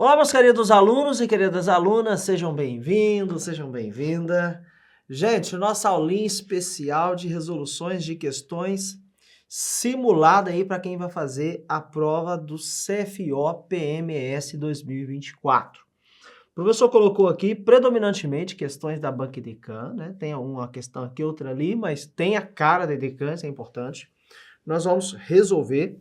Olá, meus queridos alunos e queridas alunas, sejam bem-vindos, sejam bem-vindas. Gente, nossa aulinha especial de resoluções de questões simulada aí para quem vai fazer a prova do CFO PMS 2024. O professor colocou aqui predominantemente questões da Banca Edecam, né? Tem uma questão aqui, outra ali, mas tem a cara da Edecam, isso é importante. Nós vamos resolver.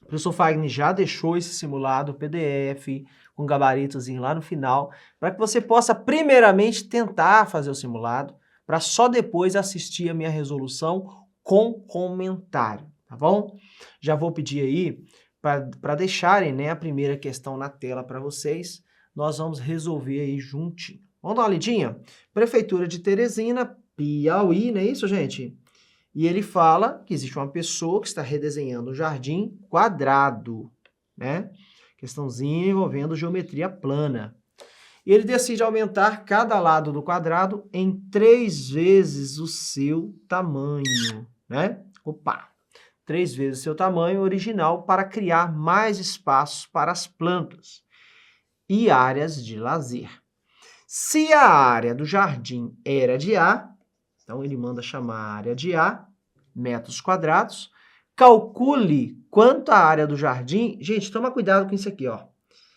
O professor Fagner já deixou esse simulado PDF com gabaritozinho lá no final, para que você possa primeiramente tentar fazer o simulado, para só depois assistir a minha resolução com comentário, tá bom? Já vou pedir aí para deixarem, né, a primeira questão na tela para vocês. Nós vamos resolver aí juntinho. Vamos dar uma lidinha? Prefeitura de Teresina, Piauí, não é isso, gente? E ele fala que existe uma pessoa que está redesenhando um jardim quadrado, né? Questãozinha envolvendo geometria plana. E ele decide aumentar cada lado do quadrado em 3 vezes o seu tamanho, né? Opa! 3 vezes o seu tamanho original para criar mais espaços para as plantas e áreas de lazer. Se a área do jardim era de A, então ele manda chamar a área de A, metros quadrados, calcule quanto a área do jardim, gente, toma cuidado com isso aqui, ó,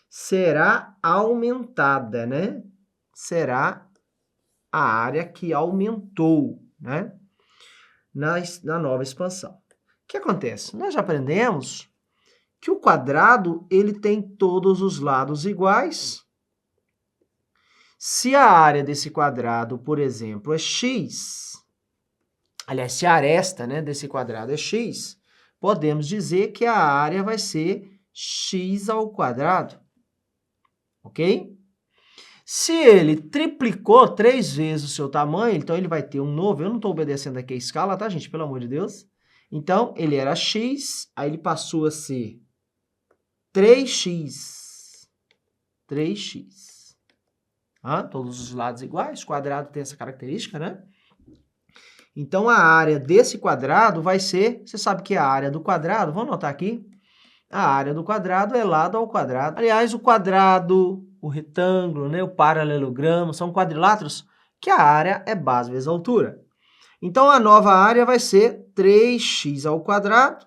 será aumentada, né? Será a área que aumentou, né? Na nova expansão. O que acontece? Nós já aprendemos que o quadrado, ele tem todos os lados iguais. Se a área desse quadrado, por exemplo, é x, aliás, se a aresta, né, desse quadrado é x, podemos dizer que a área vai ser x ao quadrado, ok? Se ele triplicou 3 vezes o seu tamanho, então ele vai ter um novo, eu não estou obedecendo aqui a escala, tá, gente? Pelo amor de Deus. Então, ele era x, aí ele passou a ser 3x. 3x. Todos os lados iguais, quadrado tem essa característica, né? Então, a área desse quadrado vai ser, você sabe que a área do quadrado, vamos anotar aqui, a área do quadrado é lado ao quadrado. Aliás, o quadrado, o retângulo, né, o paralelogramo, são quadriláteros que a área é base vezes altura. Então, a nova área vai ser 3x ao quadrado.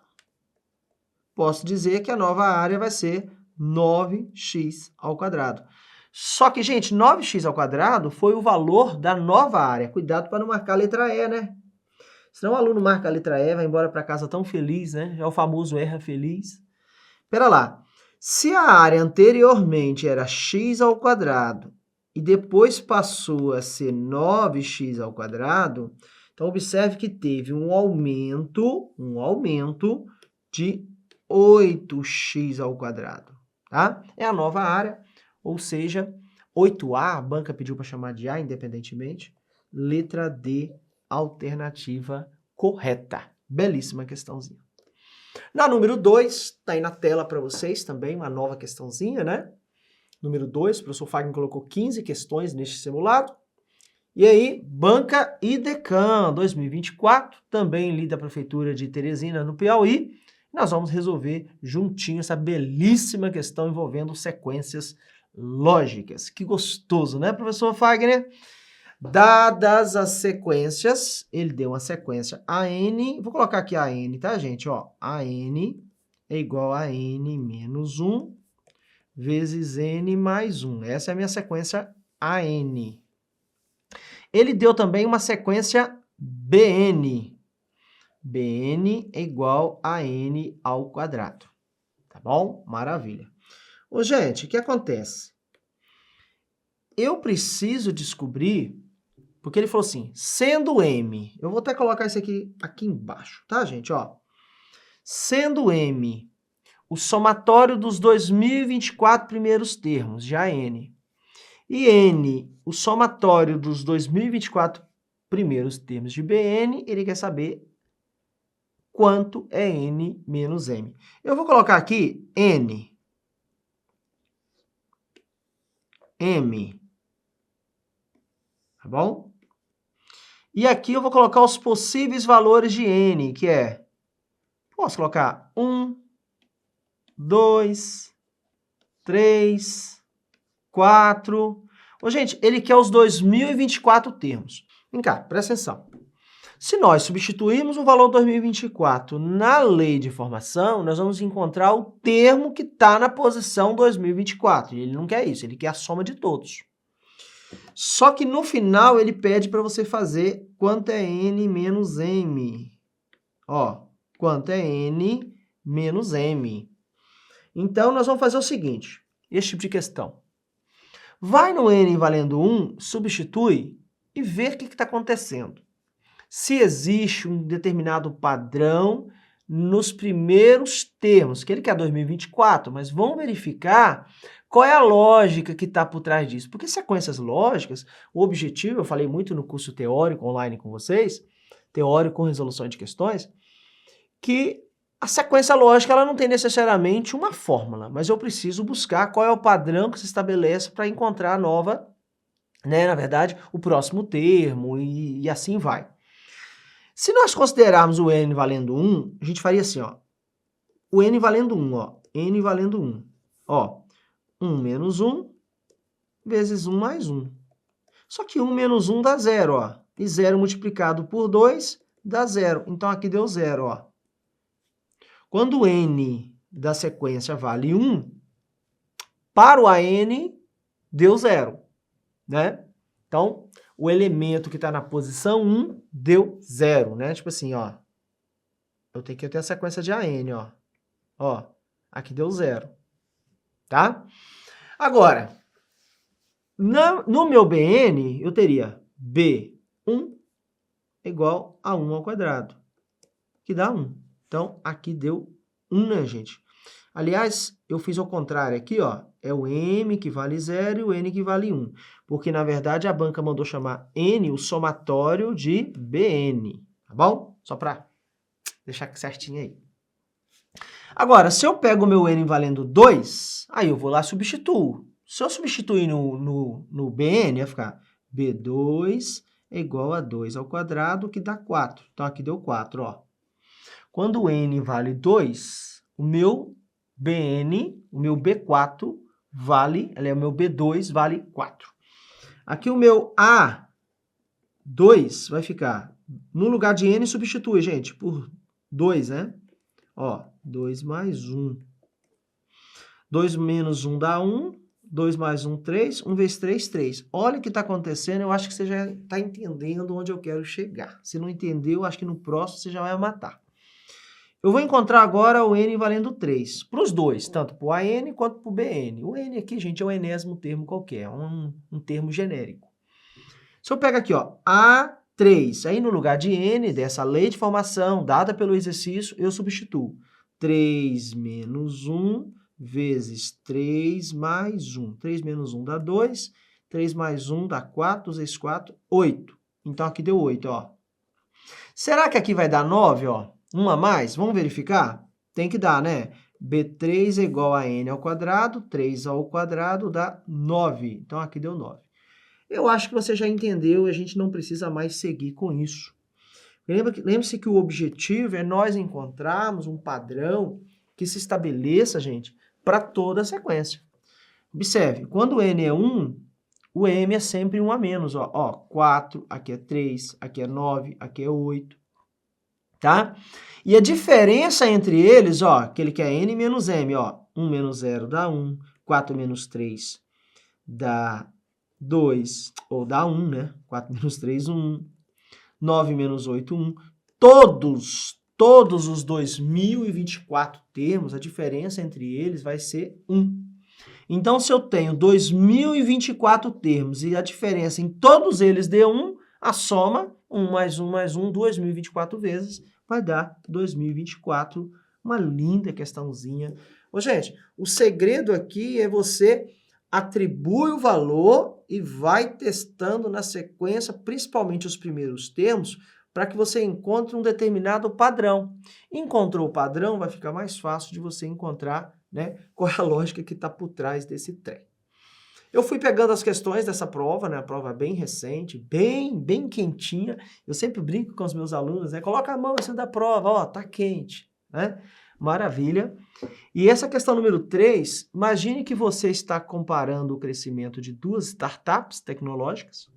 Posso dizer que a nova área vai ser 9x ao quadrado. Só que, gente, 9x ao quadrado foi o valor da nova área. Cuidado para não marcar a letra E, né? Senão o aluno marca a letra E, vai embora para casa tão feliz, né? É o famoso erra feliz. Espera lá. Se a área anteriormente era x ao quadrado e depois passou a ser 9x ao quadrado, então observe que teve um aumento de 8x ao quadrado, tá? É a nova área, ou seja, 8A, a banca pediu para chamar de A independentemente, letra D, alternativa correta. Belíssima questãozinha. Na número 2, está aí na tela para vocês também, uma nova questãozinha, né? Número 2, o professor Fagner colocou 15 questões neste simulado. E aí, Banca Edecam 2024, também ali da Prefeitura de Teresina, no Piauí. Nós vamos resolver juntinho essa belíssima questão envolvendo sequências lógicas. Que gostoso, né, professor Fagner? Dadas as sequências, ele deu uma sequência AN, vou colocar aqui AN, tá, gente? Ó, AN é igual a N menos 1 vezes N mais 1. Essa é a minha sequência AN. Ele deu também uma sequência BN. BN é igual a N ao quadrado. Tá bom? Maravilha. Ô, gente, o que acontece? Eu preciso descobrir, porque ele falou assim, sendo M, eu vou até colocar isso aqui embaixo, tá, gente? Ó, sendo M o somatório dos 2024 primeiros termos de AN, e N o somatório dos 2024 primeiros termos de BN, ele quer saber quanto é N menos M. Eu vou colocar aqui N, M, tá bom? E aqui eu vou colocar os possíveis valores de N, que é, posso colocar 1, 2, 3, 4. Ô, gente, ele quer os 2024 termos. Vem cá, presta atenção. Se nós substituirmos o valor 2024 na lei de formação, nós vamos encontrar o termo que está na posição 2024. E ele não quer isso, ele quer a soma de todos. Só que no final ele pede para você fazer quanto é n menos m. Ó, quanto é n menos m. Então, nós vamos fazer o seguinte, esse tipo de questão. Vai no n valendo 1, substitui e vê o que está acontecendo. Se existe um determinado padrão nos primeiros termos, que ele quer 2024, mas vamos verificar qual é a lógica que está por trás disso. Porque sequências lógicas, o objetivo, eu falei muito no curso teórico online com vocês, teórico com resolução de questões, que a sequência lógica ela não tem necessariamente uma fórmula, mas eu preciso buscar qual é o padrão que se estabelece para encontrar a nova, né, na verdade, o próximo termo e assim vai. Se nós considerarmos o n valendo 1, a gente faria assim, ó. O n valendo 1, ó. N valendo 1. Ó, 1 menos 1 vezes 1 mais 1. Só que 1 menos 1 dá 0, ó. E 0 multiplicado por 2 dá 0. Então, aqui deu 0, ó. Quando o n da sequência vale 1, para o AN deu 0, né? Então, o elemento que está na posição 1 deu 0, né? Tipo assim, ó. Eu tenho que ter a sequência de AN, ó. Ó, aqui deu 0, tá? Agora, no meu BN, eu teria B1 igual a 1 ao quadrado, que dá 1. Então, aqui deu 1, né, gente? Aliás, eu fiz ao contrário aqui, ó. É o M que vale 0 e o N que vale 1. Porque, na verdade, a banca mandou chamar N o somatório de BN. Tá bom? Só para deixar certinho aí. Agora, se eu pego o meu N valendo 2, aí eu vou lá e substituo. Se eu substituir no BN, vai ficar B2 é igual a 2 ao quadrado, que dá 4. Então, aqui deu 4, ó. Quando o N vale 2, o meu BN, o meu B4 vale, o meu B2 vale 4. Aqui o meu A2 vai ficar, no lugar de N, substitui, gente, por 2, né? Ó, 2 mais 1. 2 menos 1 dá 1, 2 mais 1, 3, 1 vezes 3, 3. Olha o que está acontecendo, eu acho que você já está entendendo onde eu quero chegar. Se não entendeu, acho que no próximo você já vai matar. Eu vou encontrar agora o N valendo 3, para os dois, tanto para o AN quanto para o BN. O N aqui, gente, é um enésimo termo qualquer, um termo genérico. Se eu pego aqui, ó, A3, aí no lugar de N, dessa lei de formação dada pelo exercício, eu substituo 3 menos 1 vezes 3 mais 1. 3 menos 1 dá 2, 3 mais 1 dá 4, 2 vezes 4, 8. Então, aqui deu 8, ó. Será que aqui vai dar 9, ó? 1 a mais? Vamos verificar? Tem que dar, né? B3 é igual a N ao quadrado, 3 ao quadrado dá 9. Então, aqui deu 9. Eu acho que você já entendeu e a gente não precisa mais seguir com isso. Lembre-se que o objetivo é nós encontrarmos um padrão que se estabeleça, gente, para toda a sequência. Observe, quando o N é 1, o M é sempre 1 a menos. Ó, 4, aqui é 3, aqui é 9, aqui é 8. Tá? E a diferença entre eles, ó, aquele que é N menos M, ó, 1 menos 0 dá 1, 4 menos 3 dá 2, ou dá 1, né? 4 menos 3, 1. 9 menos 8, 1. Todos os 2024 termos, a diferença entre eles vai ser 1. Então, se eu tenho 2024 termos e a diferença em todos eles deu 1, a soma, 1 mais 1 mais 1, 2024 vezes, vai dar 2024. Uma linda questãozinha. Ô, gente, o segredo aqui é você atribui o valor e vai testando na sequência, principalmente os primeiros termos, para que você encontre um determinado padrão. Encontrou o padrão, vai ficar mais fácil de você encontrar, né, qual é a lógica que está por trás desse trem. Eu fui pegando as questões dessa prova, né, a prova bem recente, bem quentinha. Eu sempre brinco com os meus alunos, né, coloca a mão em cima da prova, ó, tá quente, né? Maravilha. E essa questão número 3, imagine que você está comparando o crescimento de duas startups tecnológicas,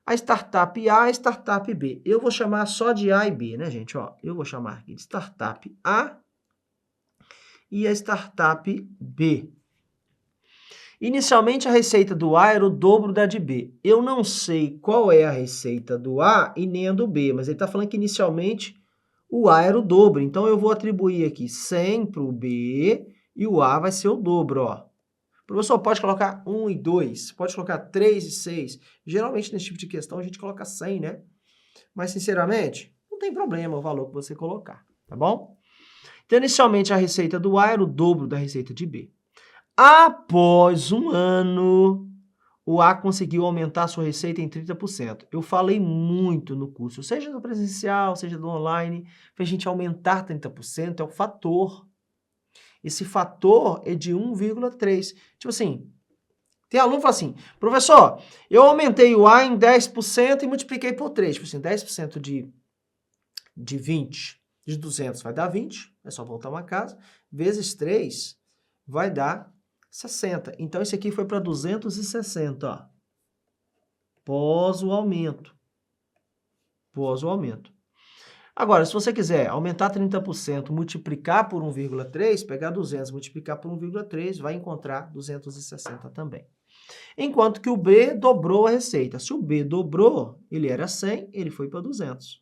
a startup A e a startup B. Eu vou chamar só de A e B, né, gente? Ó, eu vou chamar aqui de startup A e a startup B. Inicialmente, a receita do A era o dobro da de B. Eu não sei qual é a receita do A e nem a do B, mas ele está falando que inicialmente o A era o dobro. Então, eu vou atribuir aqui 100 para o B e o A vai ser o dobro, ó. O professor pode colocar 1 e 2, pode colocar 3 e 6. Geralmente, nesse tipo de questão, a gente coloca 100, né? Mas, sinceramente, não tem problema o valor que você colocar, tá bom? Então, inicialmente, a receita do A era o dobro da receita de B. Após um ano, o A conseguiu aumentar sua receita em 30%. Eu falei muito no curso, seja do presencial, seja do online, para a gente aumentar 30%, é o fator. Esse fator é de 1,3. Tipo assim, tem aluno que fala assim, professor, eu aumentei o A em 10% e multipliquei por 3. Tipo assim, 10% de 20, de 200 vai dar 20, é só voltar uma casa, vezes 3 vai dar 60. Então, esse aqui foi para 260, ó. Pós o aumento. Pós o aumento. Agora, se você quiser aumentar 30%, multiplicar por 1,3, pegar 200, multiplicar por 1,3, vai encontrar 260 também. Enquanto que o B dobrou a receita. Se o B dobrou, ele era 100, ele foi para 200.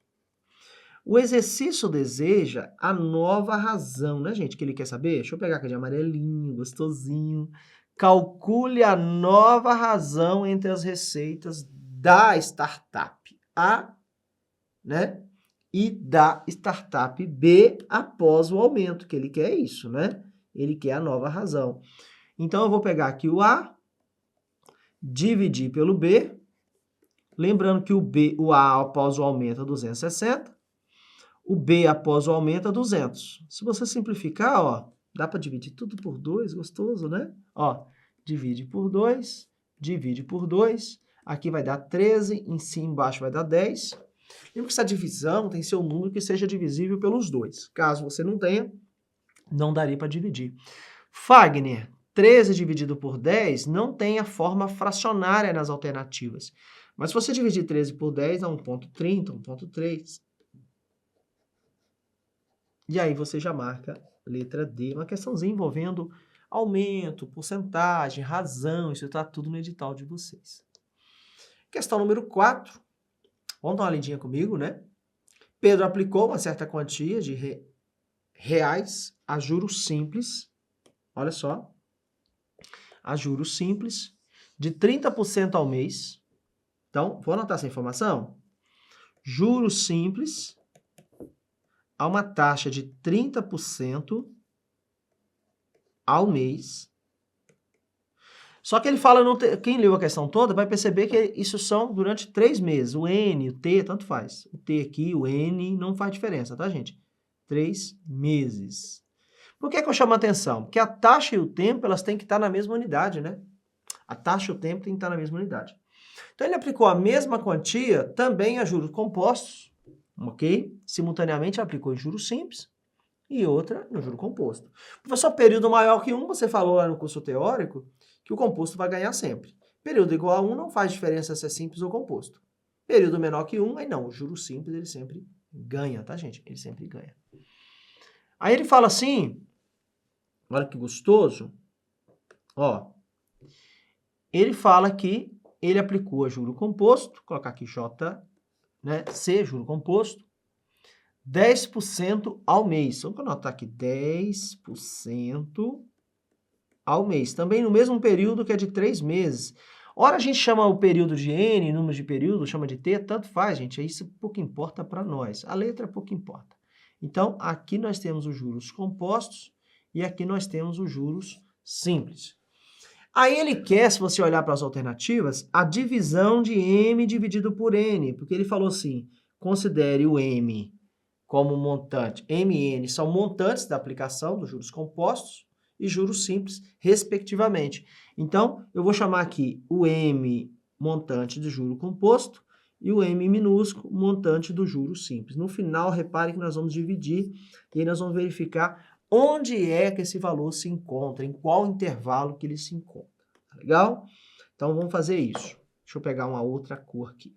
O exercício deseja a nova razão, né, gente? Que ele quer saber? Deixa eu pegar aqui de amarelinho, gostosinho. Calcule a nova razão entre as receitas da startup A, né? E da startup B após o aumento, que ele quer isso, né? Ele quer a nova razão. Então, eu vou pegar aqui o A, dividir pelo B, lembrando que o A após o aumento é 260, o B após o aumento é 200. Se você simplificar, ó, dá para dividir tudo por 2, gostoso, né? Ó, divide por 2, divide por 2, aqui vai dar 13, em cima e embaixo vai dar 10. Lembra que essa divisão tem que ser um número que seja divisível pelos 2. Caso você não tenha, não daria para dividir. Fagner, 13 dividido por 10 não tem a forma fracionária nas alternativas. Mas se você dividir 13 por 10, dá 1,30, 1,3. E aí você já marca letra D, uma questãozinha envolvendo aumento, porcentagem, razão, isso está tudo no edital de vocês. Questão número 4. Vamos dar uma lidinha comigo, né? Pedro aplicou uma certa quantia de reais a juros simples, olha só, a juros simples, de 30% ao mês. Então, vou anotar essa informação? Juros simples a uma taxa de 30% ao mês. Só que ele fala, quem leu a questão toda vai perceber que isso são durante 3 meses. O N, o T, tanto faz. O T aqui, o N, não faz diferença, tá, gente? 3 meses. Por que eu chamo a atenção? Porque a taxa e o tempo, elas têm que estar na mesma unidade, né? A taxa e o tempo têm que estar na mesma unidade. Então, ele aplicou a mesma quantia também a juros compostos, ok? Simultaneamente, aplicou em juros simples e outra no juro composto. Professor, período maior que 1, você falou lá no curso teórico que o composto vai ganhar sempre. Período igual a 1 não faz diferença se é simples ou composto. Período menor que 1, aí não, o juro simples ele sempre ganha, tá, gente? Ele sempre ganha. Aí ele fala assim, olha que gostoso, ó, ele fala que ele aplicou a juro composto, colocar aqui J, né, C, juro composto, 10% ao mês. Vamos anotar aqui, 10% ao mês. Também no mesmo período que é de 3 meses. Ora a gente chama o período de N, número de período, chama de T, tanto faz, gente. Isso pouco importa para nós. A letra pouco importa. Então, aqui nós temos os juros compostos e aqui nós temos os juros simples. Aí ele quer, se você olhar para as alternativas, a divisão de M dividido por N, porque ele falou assim, considere o M como montante. M e N são montantes da aplicação dos juros compostos e juros simples, respectivamente. Então, eu vou chamar aqui o M montante do juro composto e o M minúsculo montante do juro simples. No final, repare que nós vamos dividir e aí nós vamos verificar onde é que esse valor se encontra, em qual intervalo que ele se encontra. Tá legal? Então, vamos fazer isso. Deixa eu pegar uma outra cor aqui.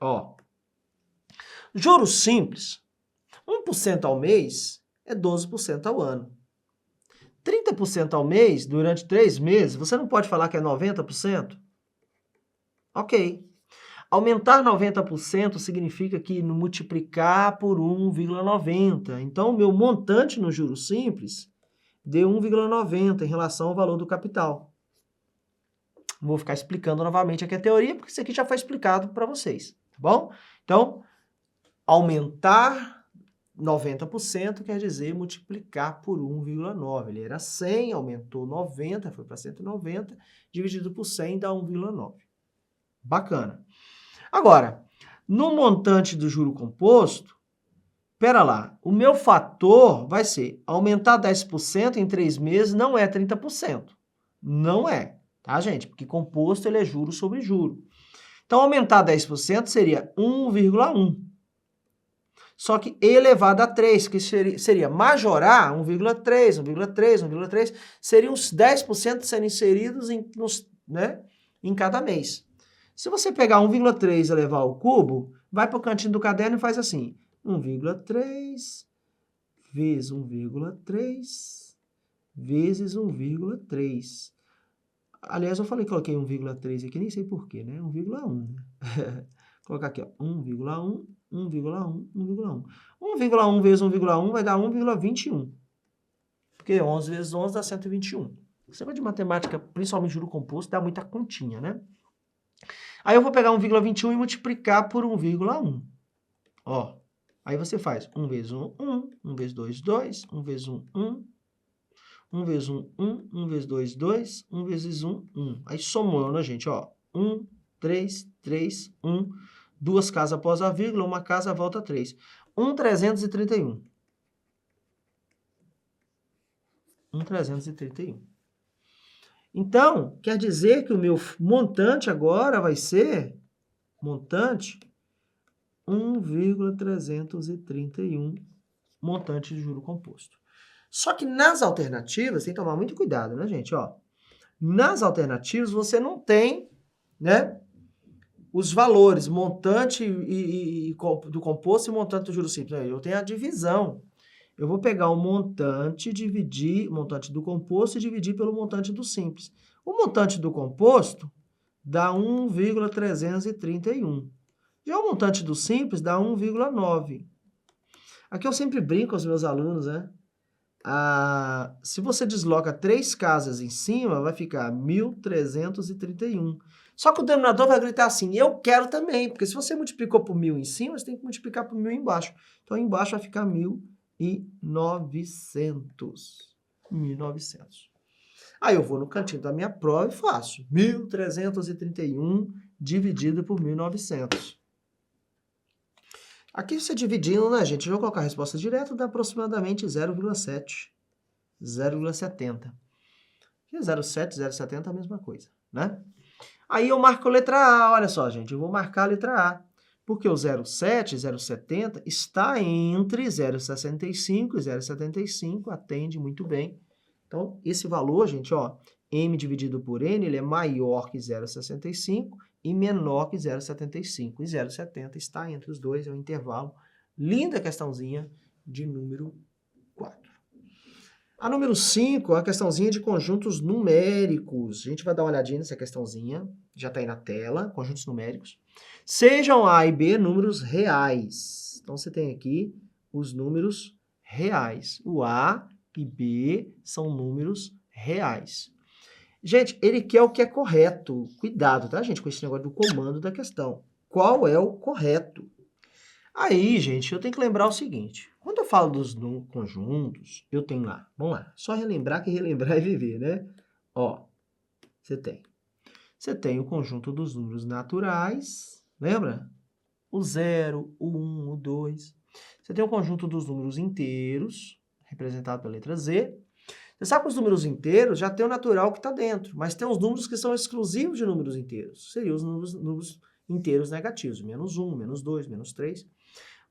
Ó, juros simples, 1% ao mês é 12% ao ano. 30% ao mês, durante 3 meses, você não pode falar que é 90%? Ok. Aumentar 90% significa que multiplicar por 1,90. Então, o meu montante no juros simples deu 1,90 em relação ao valor do capital. Vou ficar explicando novamente aqui a teoria, porque isso aqui já foi explicado para vocês, tá bom? Então, aumentar 90% quer dizer multiplicar por 1,9. Ele era 100, aumentou 90, foi para 190, dividido por 100 dá 1,9. Bacana. Agora, no montante do juro composto, pera lá, o meu fator vai ser aumentar 10% em 3 meses não é 30%. Não é, tá, gente? Porque composto ele é juro sobre juro. Então, aumentar 10% seria 1,1. Só que elevado a 3, que seria majorar 1,3, 1,3, 1,3, seriam uns 10% sendo inseridos em cada mês. Se você pegar 1,3 e levar ao cubo, vai para o cantinho do caderno e faz assim, 1,3 vezes 1,3 vezes 1,3. Aliás, eu falei que coloquei 1,3 aqui, nem sei porquê, né? 1,1. Vou colocar aqui, ó, 1,1, 1,1, 1,1. 1,1 vezes 1,1 vai dar 1,21. Porque 11 vezes 11 dá 121. Você vai de matemática, principalmente juro composto, dá muita continha, né? Aí eu vou pegar 1,21 e multiplicar por 1,1. Ó, aí você faz 1 vezes 1, 1. 1 vezes 2, 2. 1 vezes 1, 1. 1 vezes 1, 1. 1 vezes 2, 2. 1 vezes 1, 1. Aí somou, né, gente? Ó, 1, 3, 3, 1. 2 casas após a vírgula, uma casa volta 3. 1,331. 1,331. Então, quer dizer que o meu montante agora vai ser, montante, 1,331, montante de juro composto. Só que nas alternativas, tem que tomar muito cuidado, né, gente? Ó, nas alternativas, você não tem, né, os valores, montante do composto e montante do juro simples. Eu tenho a divisão. Eu vou pegar o montante, dividir, o montante do composto e dividir pelo montante do simples. O montante do composto dá 1,331. Já o montante do simples dá 1,9. Aqui eu sempre brinco com os meus alunos, né? Se você desloca 3 casas em cima, vai ficar 1.331. Só que o denominador vai gritar assim, eu quero também, porque se você multiplicou por 1.000 em cima, você tem que multiplicar por 1.000 embaixo. Então, embaixo vai ficar 1.900. 1.900. Aí eu vou no cantinho da minha prova e faço 1.331 dividido por 1.900. Aqui você dividindo, né, gente? Eu vou colocar a resposta direta, dá aproximadamente 0,7. 0,70. 0,7, 0,70 é a mesma coisa, né? Aí eu marco a letra A, olha só, gente, eu vou marcar a letra A. Porque o 0,7, 0,70 está entre 0,65 e 0,75, atende muito bem. Então, esse valor, gente, ó, M dividido por N, ele é maior que 0,65 e menor que 0,75. E 0,70 está entre os dois, é um intervalo. Linda questãozinha de número 4. A número 5 é a questãozinha de conjuntos numéricos. A gente vai dar uma olhadinha nessa questãozinha, já está aí na tela, conjuntos numéricos. Sejam A e B números reais. Então, você tem aqui os números reais. O A e B são números reais. Gente, ele quer o que é correto. Cuidado, tá, gente, com esse negócio do comando da questão. Qual é o correto? Aí, gente, eu tenho que lembrar o seguinte. Quando eu falo dos conjuntos, eu tenho lá, vamos lá, só relembrar que relembrar é viver, né? Ó, você tem o conjunto dos números naturais, lembra? O 0, o 1, o 2. Você tem o conjunto dos números inteiros, representado pela letra Z. Você sabe que os números inteiros já tem o natural que está dentro, mas tem os números que são exclusivos de números inteiros. Seriam os números inteiros negativos, menos 1, menos 2, menos 3.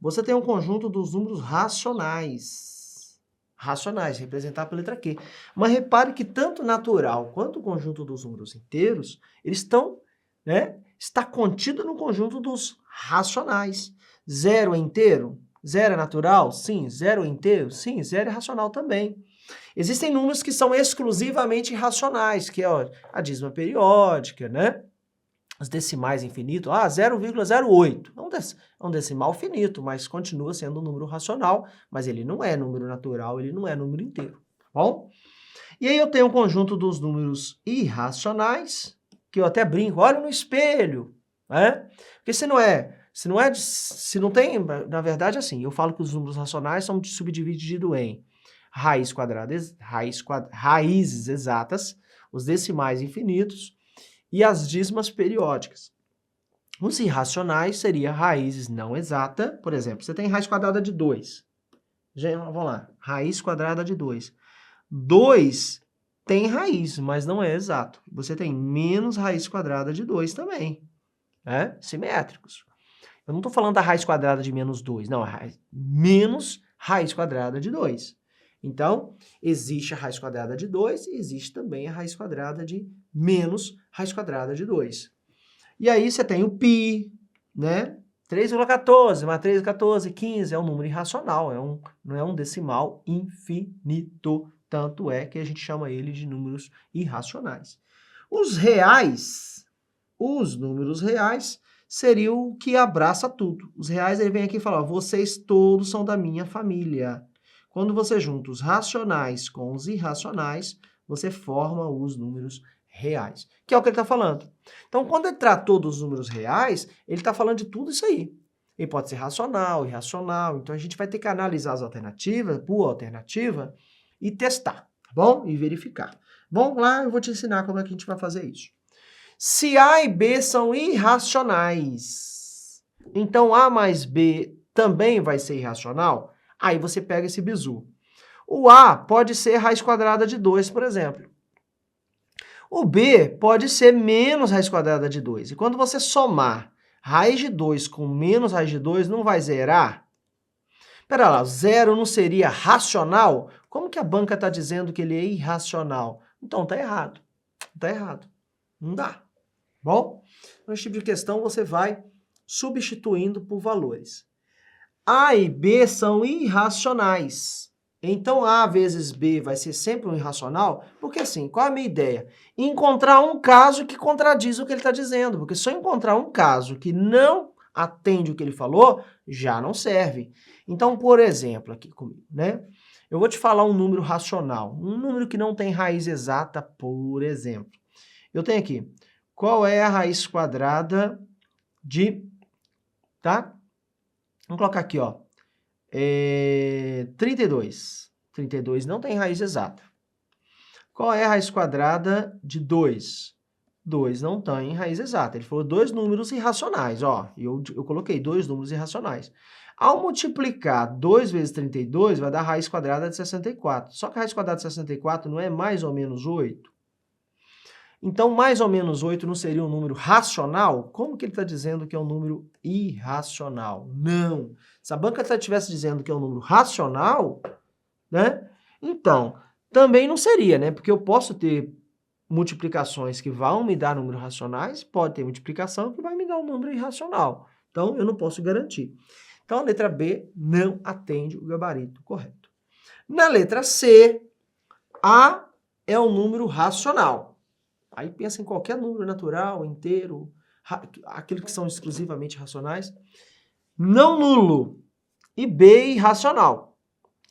Você tem um conjunto dos números racionais. racionais, representar pela letra Q. Mas repare que tanto o natural quanto o conjunto dos números inteiros, eles estão, né, está contido no conjunto dos racionais. 0 é inteiro? 0 é natural? Sim. 0 é inteiro? Sim. 0 é racional também. Existem números que são exclusivamente racionais, que é a dízima periódica, né? Os decimais infinitos, 0,08. É um decimal finito, mas continua sendo um número racional, mas ele não é número natural, ele não é número inteiro, tá bom? E aí eu tenho um conjunto dos números irracionais, que eu até brinco, olha no espelho, né? Porque se não tem, na verdade, assim, eu falo que os números racionais são subdivididos em raízes exatas, os decimais infinitos e as dízimas periódicas. Os irracionais seria raízes não exatas, por exemplo, você tem raiz quadrada de 2. Vamos lá, raiz quadrada de 2. 2 tem raiz, mas não é exato. Você tem menos raiz quadrada de 2 também, né? Simétricos. Eu não estou falando da raiz quadrada de menos 2, não, é menos raiz quadrada de 2. Então, existe a raiz quadrada de 2 e existe também a raiz quadrada de menos raiz quadrada de 2. E aí você tem o π, né? 3,14 mais 3,14, 15 é um número irracional, não é um decimal infinito. Tanto é que a gente chama ele de números irracionais. Os números reais, seria o que abraça tudo. Os reais, ele vem aqui e fala, vocês todos são da minha família. Quando você junta os racionais com os irracionais, você forma os números reais, que é o que ele está falando. Então, quando ele tratou dos números reais, ele está falando de tudo isso aí. Ele pode ser racional, irracional, então a gente vai ter que analisar as alternativas, por alternativa, e testar, tá bom? E verificar. Vamos lá, eu vou te ensinar como é que a gente vai fazer isso. Se A e B são irracionais, então A mais B também vai ser irracional? Aí você pega esse bizu. O A pode ser raiz quadrada de 2, por exemplo. O B pode ser menos raiz quadrada de 2. E quando você somar raiz de 2 com menos raiz de 2, não vai zerar? Pera lá, 0 não seria racional? Como que a banca está dizendo que ele é irracional? Então tá errado. Tá errado. Não dá. Bom? Nesse tipo de questão você vai substituindo por valores. A e B são irracionais. Então, A vezes B vai ser sempre um irracional, porque assim, qual é a minha ideia? Encontrar um caso que contradiz o que ele está dizendo, porque se eu encontrar um caso que não atende o que ele falou, já não serve. Então, por exemplo, aqui comigo, né? Eu vou te falar um número racional, um número que não tem raiz exata, por exemplo. Eu tenho aqui, qual é a raiz quadrada de, tá? Vamos colocar aqui, ó, 32. 32 não tem raiz exata. Qual é a raiz quadrada de 2? 2 não tem raiz exata. Ele falou dois números irracionais, ó. Eu coloquei dois números irracionais. Ao multiplicar 2 vezes 32, vai dar raiz quadrada de 64. Só que a raiz quadrada de 64 não é mais ou menos 8? Então, mais ou menos 8 não seria um número racional? Como que ele está dizendo que é um número irracional? Não. Se a banca estivesse dizendo que é um número racional, né? Então, também não seria, né? Porque eu posso ter multiplicações que vão me dar números racionais, pode ter multiplicação que vai me dar um número irracional. Então, eu não posso garantir. Então, a letra B não atende o gabarito correto. Na letra C, A é um número racional. Aí pensa em qualquer número natural, inteiro, aqueles que são exclusivamente racionais. Não nulo. E B irracional.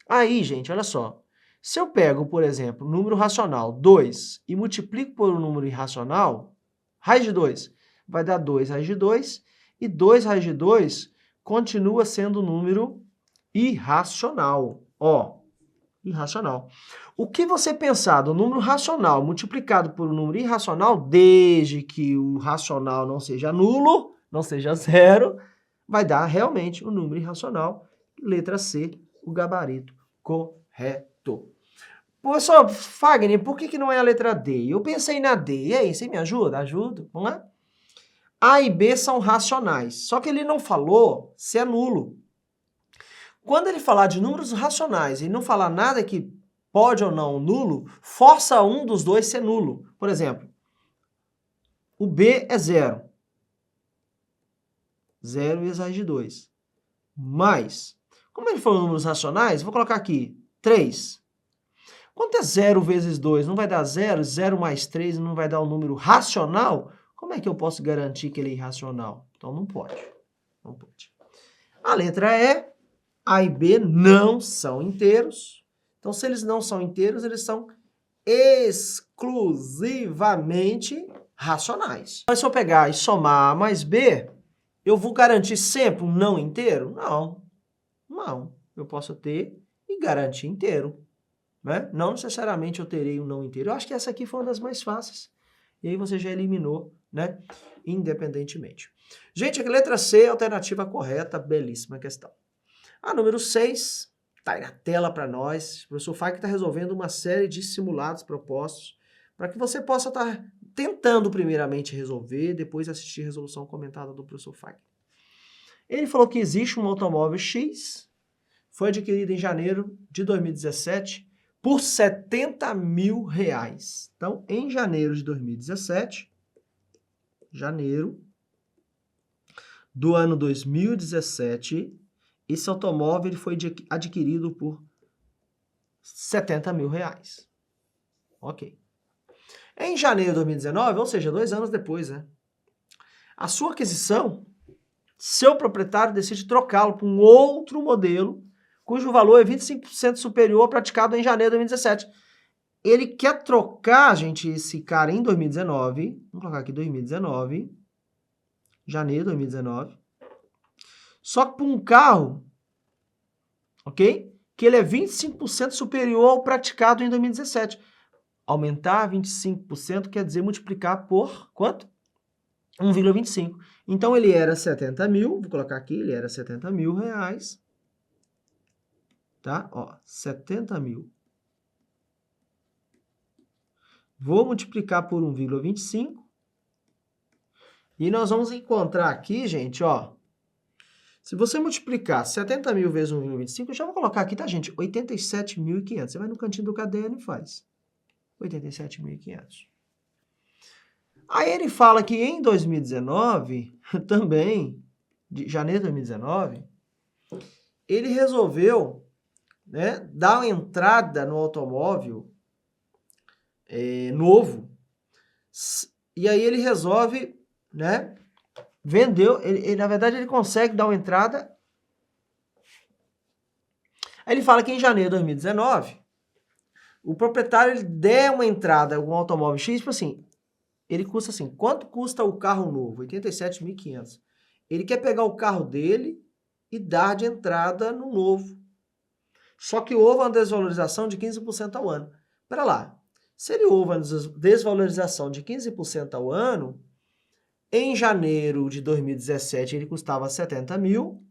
Aí, gente, olha só. Se eu pego, por exemplo, o número racional 2 e multiplico por um número irracional, raiz de 2 vai dar 2 raiz de 2, e 2 raiz de 2 continua sendo um número irracional. Ó, irracional. O que você pensar do número racional multiplicado por um número irracional, desde que o racional não seja nulo, não seja zero, vai dar realmente um número irracional. Letra C, o gabarito correto. Professor Fagner, por que não é a letra D? Eu pensei na D. E aí, você me ajuda? Ajudo. Vamos lá? A e B são racionais. Só que ele não falou se é nulo. Quando ele falar de números racionais e não falar nada que pode ou não nulo, força um dos dois ser nulo. Por exemplo, o B é 0. 0 vezes raiz de 2. Mais, como ele falou números racionais, vou colocar aqui 3. Quanto é 0 vezes 2? Não vai dar 0? 0 mais 3 não vai dar um número racional? Como é que eu posso garantir que ele é irracional? Então não pode. Não pode. A letra E, A e B não são inteiros. Então, se eles não são inteiros, eles são exclusivamente racionais. Mas se eu pegar e somar A mais B, eu vou garantir sempre um não inteiro? Não. Não. Eu posso ter e garantir inteiro. Né? Não necessariamente eu terei um não inteiro. Eu acho que essa aqui foi uma das mais fáceis. E aí você já eliminou, né? Independentemente. Gente, a letra C é a alternativa correta. Belíssima questão. A número 6 está aí na tela para nós. O professor Fag está resolvendo uma série de simulados propostos para que você possa estar tentando primeiramente resolver, depois assistir a resolução comentada do professor Fag. Ele falou que existe um automóvel X, foi adquirido em janeiro de 2017 por R$70 mil. Então, em janeiro de 2017, janeiro do ano 2017, esse automóvel ele foi adquirido por R$70 mil. Ok. Em janeiro de 2019, ou seja, 2 anos depois, né? A sua aquisição, seu proprietário decide trocá-lo por um outro modelo, cujo valor é 25% superior ao praticado em janeiro de 2017. Ele quer trocar, gente, esse cara em 2019, vamos colocar aqui 2019, janeiro de 2019, só que por um carro, ok? Que ele é 25% superior ao praticado em 2017. Aumentar 25% quer dizer multiplicar por quanto? 1,25. Então, ele era 70 mil, vou colocar aqui, ele era 70 mil reais. Tá? Ó, 70 mil. Vou multiplicar por 1,25. E nós vamos encontrar aqui, gente, ó. Se você multiplicar 70 mil vezes 1,25, eu já vou colocar aqui, tá, gente? 87.500. Você vai no cantinho do caderno e faz. 87.500. Aí ele fala que em 2019, também, de janeiro de 2019, ele resolveu, né, dar uma entrada no automóvel novo. E aí ele resolve, né, vendeu, na verdade ele consegue dar uma entrada. Aí ele fala que em janeiro de 2019, o proprietário ele der uma entrada, algum automóvel X, tipo assim, ele custa assim, quanto custa o carro novo? 87.500. Ele quer pegar o carro dele e dar de entrada no novo. Só que houve uma desvalorização de 15% ao ano. Pera lá, se ele houve uma desvalorização de 15% ao ano, em janeiro de 2017 ele custava 70 mil.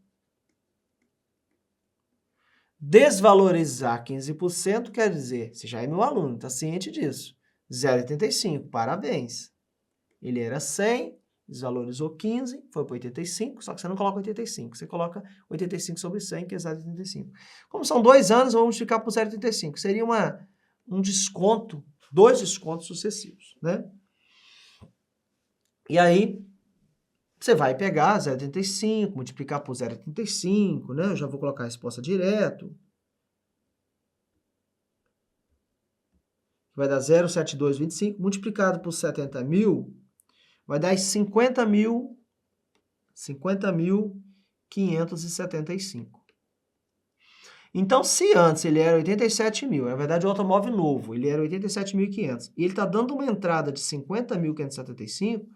Desvalorizar 15% quer dizer, você já é meu aluno, está ciente disso, 0,85, parabéns. Ele era 100, desvalorizou 15, foi para 85, só que você não coloca 85, você coloca 85 sobre 100, que é 0,85. Como são 2 anos, vamos ficar por 0,85. Seria um desconto, 2 descontos sucessivos, né? E aí, você vai pegar 0,85, multiplicar por 0,85, né? Eu já vou colocar a resposta direto. Vai dar 0,7225, multiplicado por 70 mil, vai dar 50.575. Então, se antes ele era 87 mil, na verdade o automóvel novo, ele era 87.500, e ele está dando uma entrada de 50.575,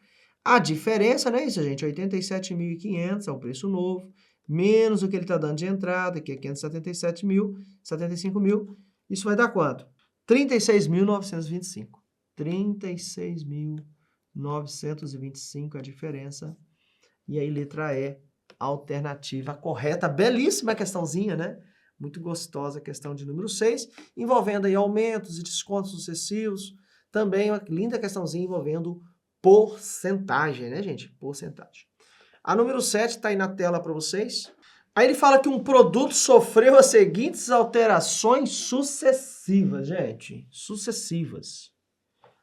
a diferença, não é isso, gente? 87.500 é o preço novo, menos o que ele está dando de entrada, que é 577 mil, 75 mil, isso vai dar quanto? 36.925. 36.925 a diferença. E aí, letra E, alternativa correta. Belíssima questãozinha, né? Muito gostosa a questão de número 6, envolvendo aí aumentos e descontos sucessivos. Também uma linda questãozinha envolvendo porcentagem, né, gente? Porcentagem. A número 7 está aí na tela para vocês. Aí ele fala que um produto sofreu as seguintes alterações sucessivas, gente. Sucessivas.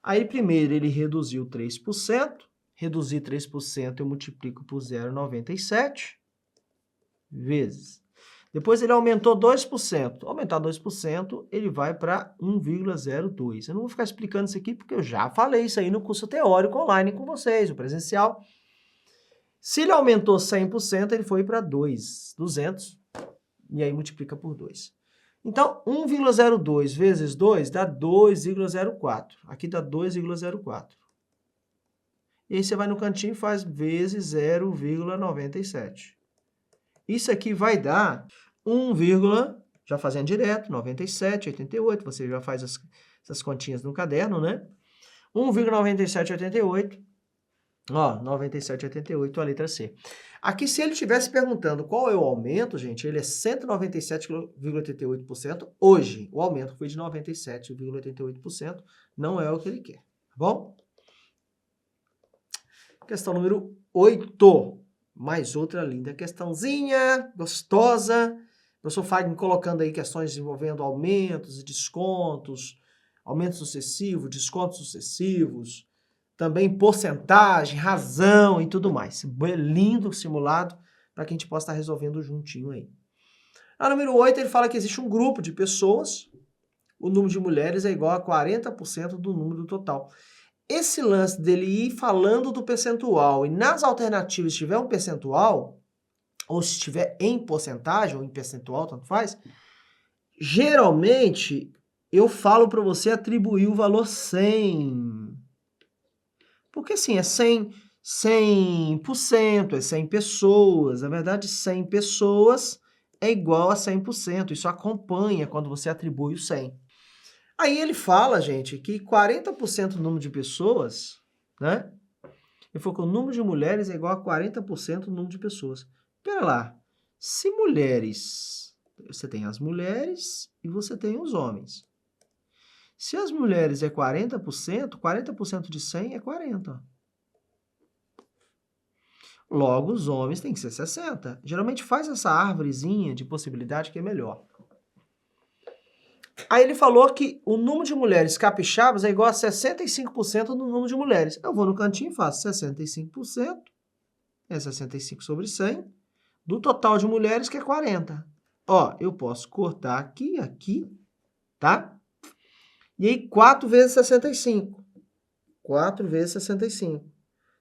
Aí primeiro ele reduziu 3%. Reduzir 3% eu multiplico por 0,97 vezes. Depois ele aumentou 2%. Aumentar 2%, ele vai para 1,02. Eu não vou ficar explicando isso aqui porque eu já falei isso aí no curso teórico online com vocês, o presencial. Se ele aumentou 100%, ele foi para 200, e aí multiplica por 2. Então, 1,02 vezes 2 dá 2,04. Aqui dá 2,04. E aí você vai no cantinho e faz vezes 0,97. Isso aqui vai dar 1, já fazendo direto, 97, 88. Você já faz essas continhas no caderno, né? 1,9788. Ó, 97,88, a letra C. Aqui, se ele estivesse perguntando qual é o aumento, gente, ele é 197,88% hoje. O aumento foi de 97,88%, não é o que ele quer, tá bom? Questão número 8. Mais outra linda questãozinha, gostosa. O professor Fagner colocando aí questões envolvendo aumentos e descontos, aumento sucessivo, descontos sucessivos, também porcentagem, razão e tudo mais. Lindo simulado para que a gente possa estar resolvendo juntinho aí. Na número 8, ele fala que existe um grupo de pessoas, o número de mulheres é igual a 40% do número total. Esse lance dele ir falando do percentual e nas alternativas se tiver um percentual, ou se estiver em porcentagem ou em percentual, tanto faz, geralmente eu falo para você atribuir o valor 100. Porque assim, é 100%, é 100 pessoas. Na verdade, 100 pessoas é igual a 100%. Isso acompanha quando você atribui o 100. Aí ele fala, gente, que 40% do número de pessoas, né? Ele falou que o número de mulheres é igual a 40% do número de pessoas. Pera lá, se mulheres, você tem as mulheres e você tem os homens. Se as mulheres é 40%, 40% de 100 é 40. Logo, os homens têm que ser 60. Geralmente faz essa árvorezinha de possibilidade que é melhor. Aí ele falou que o número de mulheres capixabas é igual a 65% do número de mulheres. Eu vou no cantinho e faço 65%, é 65 sobre 100, do total de mulheres, que é 40. Ó, eu posso cortar aqui, aqui, tá? E aí, 4 vezes 65. 4 vezes 65.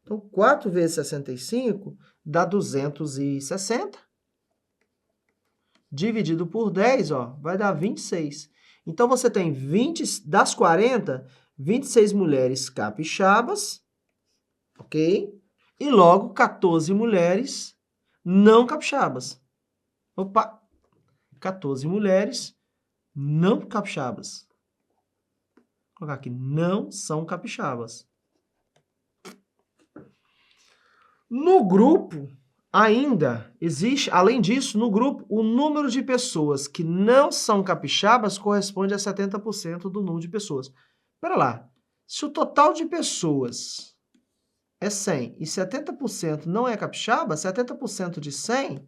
Então, 4 vezes 65 dá 260. Dividido por 10, ó, vai dar 26. Então, você tem 20, das 40, 26 mulheres capixabas, ok? E logo 14 mulheres não capixabas. Opa! 14 mulheres não capixabas. Vou colocar aqui, não são capixabas. No grupo, ainda existe, além disso, no grupo, o número de pessoas que não são capixabas corresponde a 70% do número de pessoas. Espera lá, se o total de pessoas é 100 e 70% não é capixaba, 70% de 100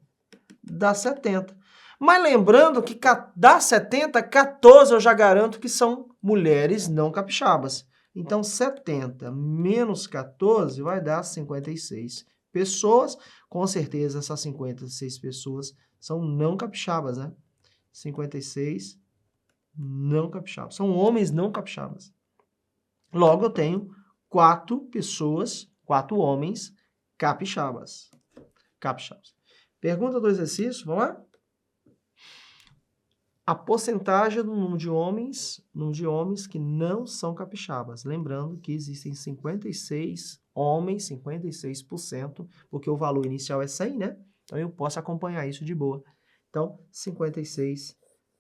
dá 70. Mas lembrando que das 70, 14 eu já garanto que são mulheres não capixabas. Então, 70 menos 14 vai dar 56 pessoas. Com certeza, essas 56 pessoas são não capixabas, né? 56 não capixabas. São homens não capixabas. Logo, eu tenho 4 pessoas, 4 homens capixabas. Pergunta do exercício, vamos lá? A porcentagem do número de homens que não são capixabas. Lembrando que existem 56 homens, 56%, porque o valor inicial é 100, né? Então, eu posso acompanhar isso de boa. Então, 56,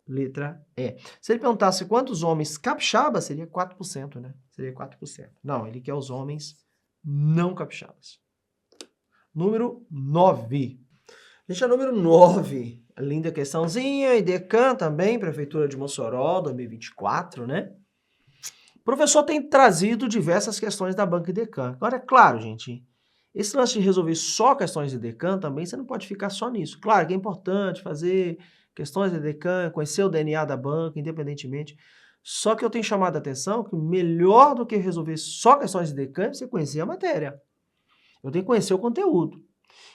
letra E. Se ele perguntasse quantos homens capixabas, seria 4%, né? Seria 4%. Não, ele quer os homens não capixabas. Número 9. Gente, a número 9, linda questãozinha, IDECAM também, Prefeitura de Mossoró, 2024, né? O professor tem trazido diversas questões da banca IDECAM. Agora, é claro, gente, Esse lance de resolver só questões de Decan também, você não pode ficar só nisso. Claro que é importante fazer questões de Decan, conhecer o DNA da banca, independentemente. Só que eu tenho chamado a atenção que melhor do que resolver só questões de Decan é você conhecer a matéria. Eu tenho que conhecer o conteúdo.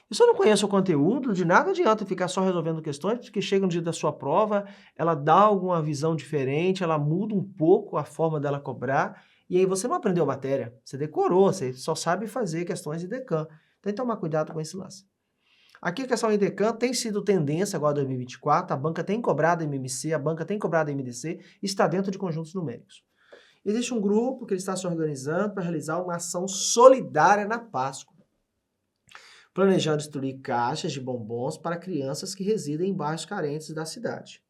E se eu não conheço o conteúdo, de nada adianta ficar só resolvendo questões, porque chega no dia da sua prova, ela dá alguma visão diferente, ela muda um pouco a forma dela cobrar, e aí você não aprendeu a matéria, você decorou, você só sabe fazer questões de Decan. Tem que tomar cuidado com esse lance. Aqui a questão de Decan tem sido tendência agora em 2024, a banca tem cobrado MMC, a banca tem cobrado MDC, está dentro de conjuntos numéricos. Existe um grupo que ele está se organizando para realizar uma ação solidária na Páscoa, planejando distribuir caixas de bombons para crianças que residem em bairros carentes da cidade.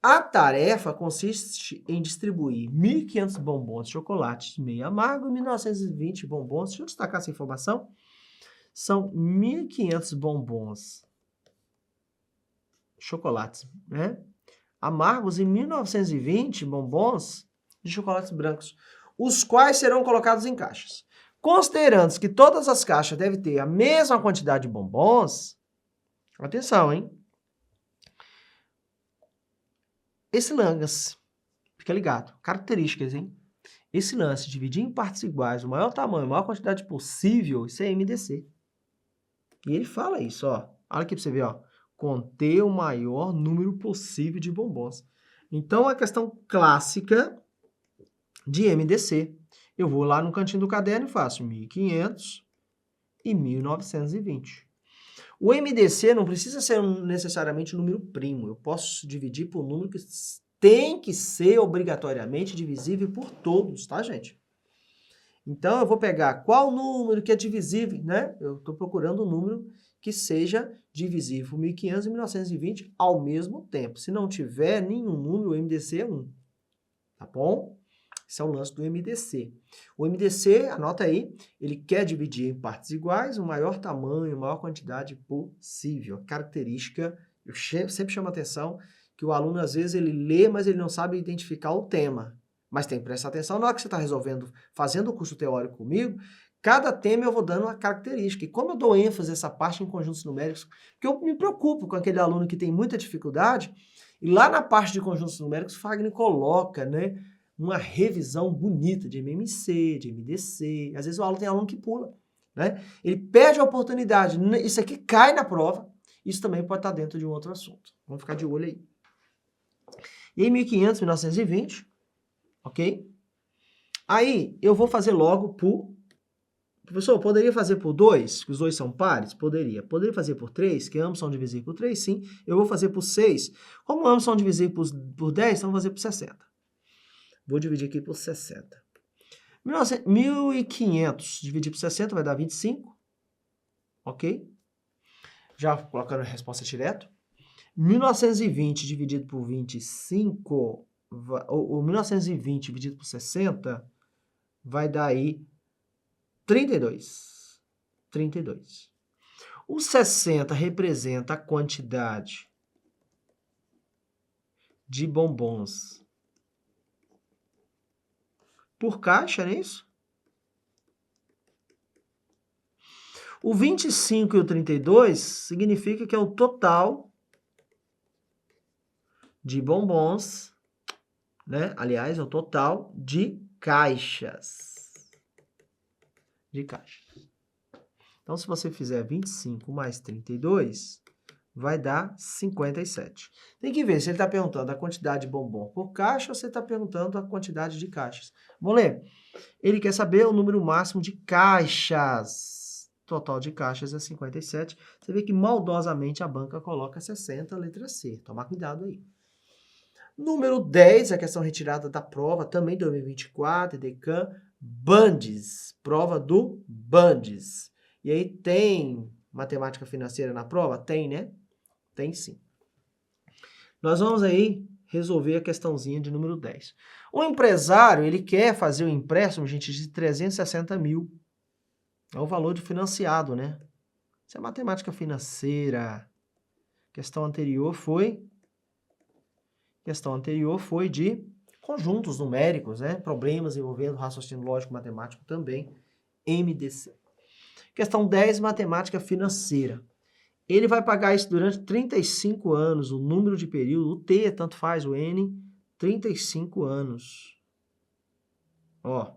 A tarefa consiste em distribuir 1.500 bombons de chocolate meio amargo e 1.920 bombons. Deixa eu destacar essa informação. São 1.500 bombons chocolates, né? Amargos e 1.920 bombons de chocolates brancos, os quais serão colocados em caixas. Considerando que todas as caixas devem ter a mesma quantidade de bombons, atenção, hein? Esse lance, fica ligado, características, hein? Esse lance, dividir em partes iguais, o maior tamanho, a maior quantidade possível, isso é MDC. E ele fala isso, ó. Olha aqui pra você ver, ó. Conter o maior número possível de bombons. Então, a questão clássica de MDC. Eu vou lá no cantinho do caderno e faço 1.500 e 1.920. O MDC não precisa ser necessariamente um número primo. Eu posso dividir por um número que tem que ser obrigatoriamente divisível por todos, tá, gente? Então, eu vou pegar qual número que é divisível, né? Eu estou procurando um número que seja divisível por 1.500 e 1.920 ao mesmo tempo. Se não tiver nenhum número, o MDC é 1. Tá bom? Esse é o lance do MDC. O MDC, anota aí, ele quer dividir em partes iguais o maior tamanho, a maior quantidade possível. A característica, eu sempre chamo a atenção, que o aluno, às vezes, ele lê, mas ele não sabe identificar o tema. Mas tem que prestar atenção na hora que você está resolvendo, fazendo o curso teórico comigo, cada tema eu vou dando uma característica. E como eu dou ênfase a essa parte em conjuntos numéricos, porque eu me preocupo com aquele aluno que tem muita dificuldade, e lá na parte de conjuntos numéricos, o Fagner coloca, né, uma revisão bonita de MMC, de MDC. Às vezes o aluno tem aluno que pula, né? Ele perde a oportunidade. Isso aqui cai na prova. Isso também pode estar dentro de um outro assunto. Vamos ficar de olho aí. E aí, 1.500, 1.920, ok? Aí, eu vou fazer logo por... Professor, eu poderia fazer por 2, que os dois são pares? Poderia. Poderia fazer por 3, que ambos são divisíveis por 3? Sim. Eu vou fazer por 6. Como ambos são divisíveis por 10, então eu vou fazer por 60. Vou dividir aqui por 60. 1.500 dividir por 60 vai dar 25. Ok? Já colocando a resposta direto. 1.920 dividido por 25, ou 1.920 dividido por 60, vai dar aí 32. 32. O 60 representa a quantidade de bombons por caixa, não é isso? O 25 e o 32 significa que é o total de bombons, né? Aliás, é o total de caixas. De caixas. Então, se você fizer 25 mais 32, vai dar 57. Tem que ver se ele está perguntando a quantidade de bombom por caixa ou se ele está perguntando a quantidade de caixas. Vamos ler. Ele quer saber o número máximo de caixas. Total de caixas é 57. Você vê que maldosamente a banca coloca 60, letra C. Toma cuidado aí. Número 10, a questão retirada da prova, também 2024, Decan, Bandes. Prova do Bandes. E aí tem matemática financeira na prova? Tem, né? Tem sim. Nós vamos aí resolver a questãozinha de número 10. O empresário, ele quer fazer um empréstimo, gente, de 360 mil. É o valor de financiado, né? Isso é matemática financeira. Questão anterior foi de conjuntos numéricos, né? Problemas envolvendo raciocínio lógico matemático também, MDC. Questão 10, matemática financeira. Ele vai pagar isso durante 35 anos, o número de período, o T, tanto faz, o N, 35 anos. Ó.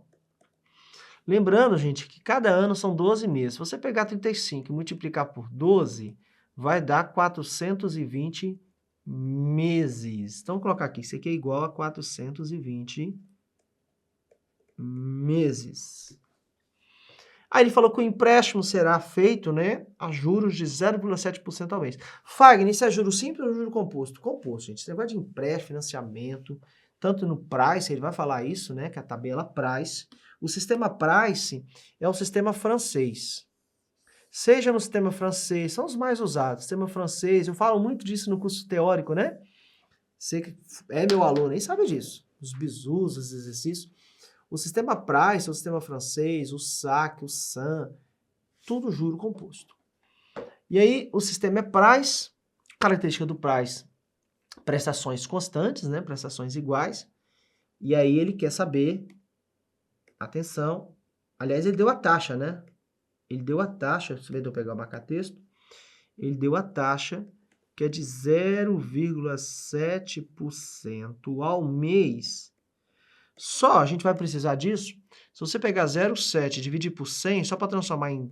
Lembrando, gente, que cada ano são 12 meses. Se você pegar 35 e multiplicar por 12, vai dar 420 meses. Então, vou colocar aqui, isso aqui é igual a 420 meses. Aí ele falou que o empréstimo será feito, né, a juros de 0,7% ao mês. Fagner, isso é juro simples ou juro composto? Composto, gente. Esse negócio de empréstimo, financiamento, tanto no Price, ele vai falar isso, né, que é a tabela Price. O sistema Price é o sistema francês. Seja no sistema francês, são os mais usados. Sistema francês, eu falo muito disso no curso teórico, né? Você que é meu aluno, nem sabe disso. Os bizus, os exercícios. O sistema Price, o sistema francês, o SAC, o SAM, tudo juro composto. E aí, o sistema é Price, característica do Price, prestações constantes, né? Prestações iguais. E aí ele quer saber, atenção, aliás, ele deu a taxa, né? Ele deu a taxa, se eu pegar o marca-texto, ele deu a taxa que é de 0,7% ao mês. Só a gente vai precisar disso. Se você pegar 0,7 e dividir por 100, só para transformar em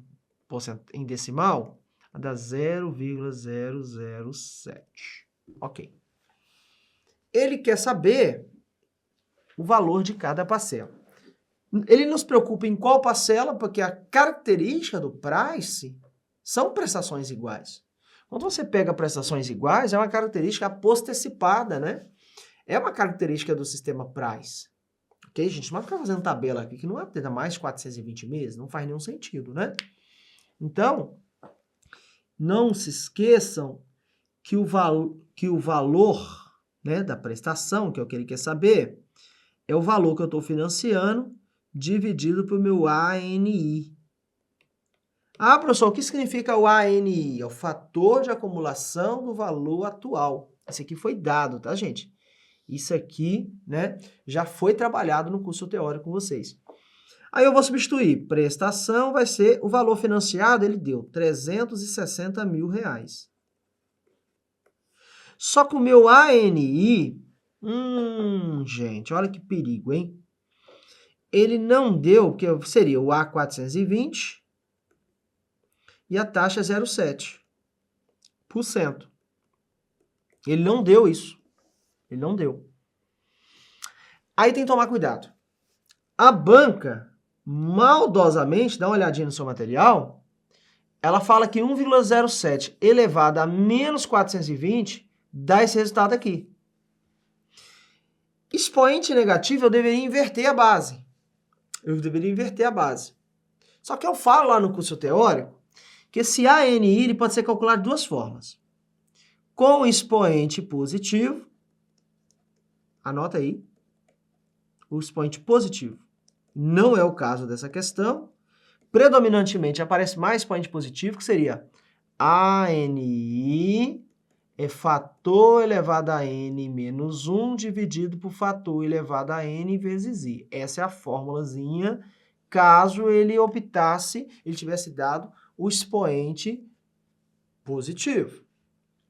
decimal, dá 0,007. Ok. Ele quer saber o valor de cada parcela. Ele não se preocupa em qual parcela, porque a característica do Price são prestações iguais. Quando você pega prestações iguais, é uma característica postecipada, né? É uma característica do sistema Price. Ok, gente? Não vai ficar fazendo tabela aqui, que não vai ter mais de 420 meses, não faz nenhum sentido, né? Então, não se esqueçam que o valor, né, da prestação, que é o que ele quer saber, é o valor que eu estou financiando dividido pelo meu ANI. Ah, professor, o que significa o ANI? É o fator de acumulação do valor atual. Esse aqui foi dado, tá, gente? Isso aqui, né, já foi trabalhado no curso teórico com vocês. Aí eu vou substituir. Prestação vai ser o valor financiado, ele deu 360 mil reais. Só que o meu ANI, gente, olha que perigo, hein? Ele não deu, porque seria o A420 e a taxa é 0,7%. Ele não deu isso. Ele não deu. Aí tem que tomar cuidado. A banca, maldosamente, dá uma olhadinha no seu material, ela fala que 1,07 elevado a menos 420 dá esse resultado aqui. Expoente negativo, eu deveria inverter a base. Só que eu falo lá no curso teórico que esse ANI ele pode ser calculado de duas formas. Com expoente positivo, anota aí, o expoente positivo. Não é o caso dessa questão. Predominantemente aparece mais expoente positivo, que seria ANI é fator elevado a N menos 1 dividido por fator elevado a N vezes I. Essa é a formulazinha, caso ele optasse, ele tivesse dado o expoente positivo.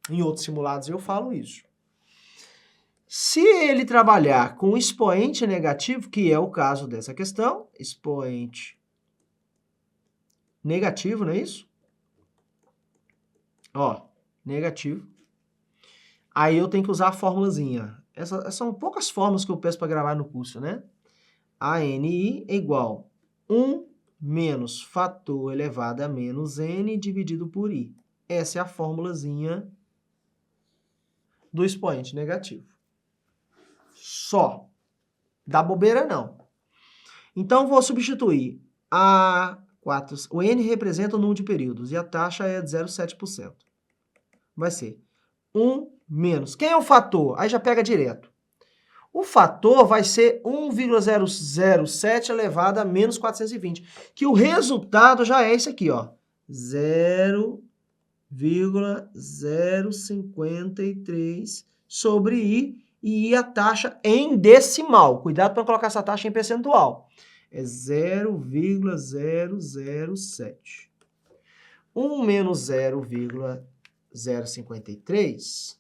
Em outros simulados eu falo isso. Se ele trabalhar com expoente negativo, que é o caso dessa questão, expoente negativo, não é isso? Ó, negativo. Aí eu tenho que usar a formulazinha. Essas são poucas fórmulas que eu peço para gravar no curso, né? ANI é igual 1 menos fator elevado a menos N dividido por I. Essa é a formulazinha do expoente negativo. Só. Dá bobeira não. Então, vou substituir o N representa o número de períodos e a taxa é de 0,7%. Vai ser 1 menos. Quem é o fator? Aí já pega direto. O fator vai ser 1,007 elevado a menos 420, que o resultado já é esse aqui, ó. 0,053 sobre I, e a taxa em decimal. Cuidado para não colocar essa taxa em percentual. É 0,007. 1 menos 0,053.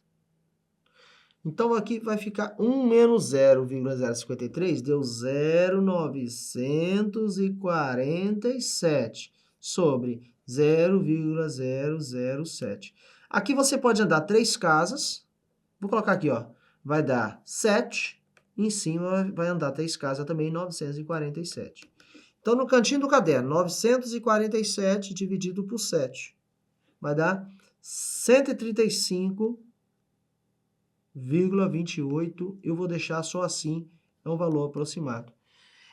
Então, aqui vai ficar 1 menos 0,053, deu 0,947 sobre 0,007. Aqui você pode andar 3 casas. Vou colocar aqui, ó. Vai dar 7. Em cima vai andar 3 casas também, 947. Então, no cantinho do caderno, 947 dividido por 7. Vai dar 135,28. Eu vou deixar só assim, é um valor aproximado.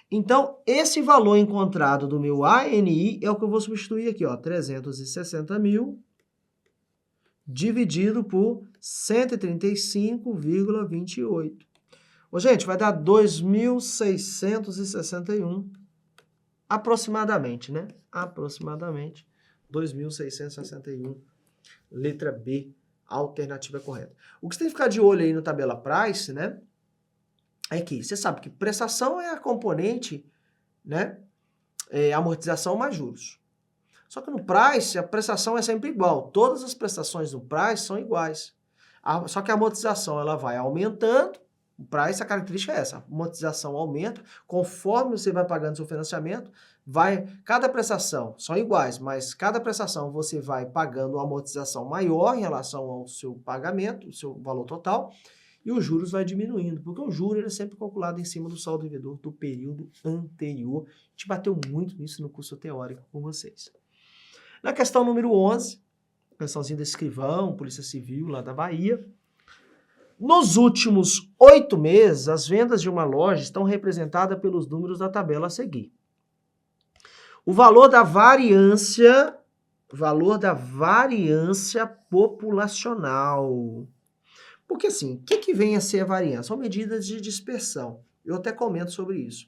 Então, esse valor encontrado do meu ANI é o que eu vou substituir aqui, ó, 360.000 dividido por 135,28. Ô, gente, vai dar 2.661, aproximadamente, né? Aproximadamente 2.661, letra B, alternativa correta. O que você tem que ficar de olho aí no tabela price, né? É que você sabe que prestação é a componente, né? Amortização mais juros. Só que no price, a prestação é sempre igual. Todas as prestações do price são iguais. Só que a amortização ela vai aumentando. O price, a característica é essa. A amortização aumenta. Conforme você vai pagando seu financiamento, cada prestação são iguais, mas cada prestação você vai pagando uma amortização maior em relação ao seu pagamento, o seu valor total, e os juros vai diminuindo, porque o juro é sempre calculado em cima do saldo devedor do período anterior. A gente bateu muito nisso no curso teórico com vocês. Na questão número 11, questãozinha do escrivão, Polícia Civil lá da Bahia. Nos últimos 8 meses, as vendas de uma loja estão representadas pelos números da tabela a seguir. O valor da variância populacional. Porque assim, o que vem a ser a variância? São medidas de dispersão. Eu até comento sobre isso.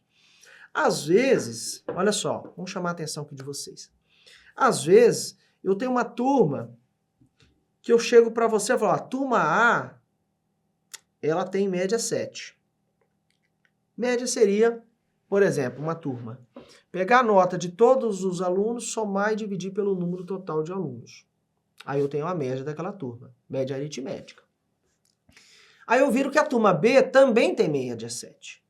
Às vezes, olha só, vamos chamar a atenção aqui de vocês. Às vezes, eu tenho uma turma que eu chego para você e falo, a turma A, ela tem média 7. Média seria, por exemplo, uma turma. Pegar a nota de todos os alunos, somar e dividir pelo número total de alunos. Aí eu tenho a média daquela turma, média aritmética. Aí eu viro que a turma B também tem média 7.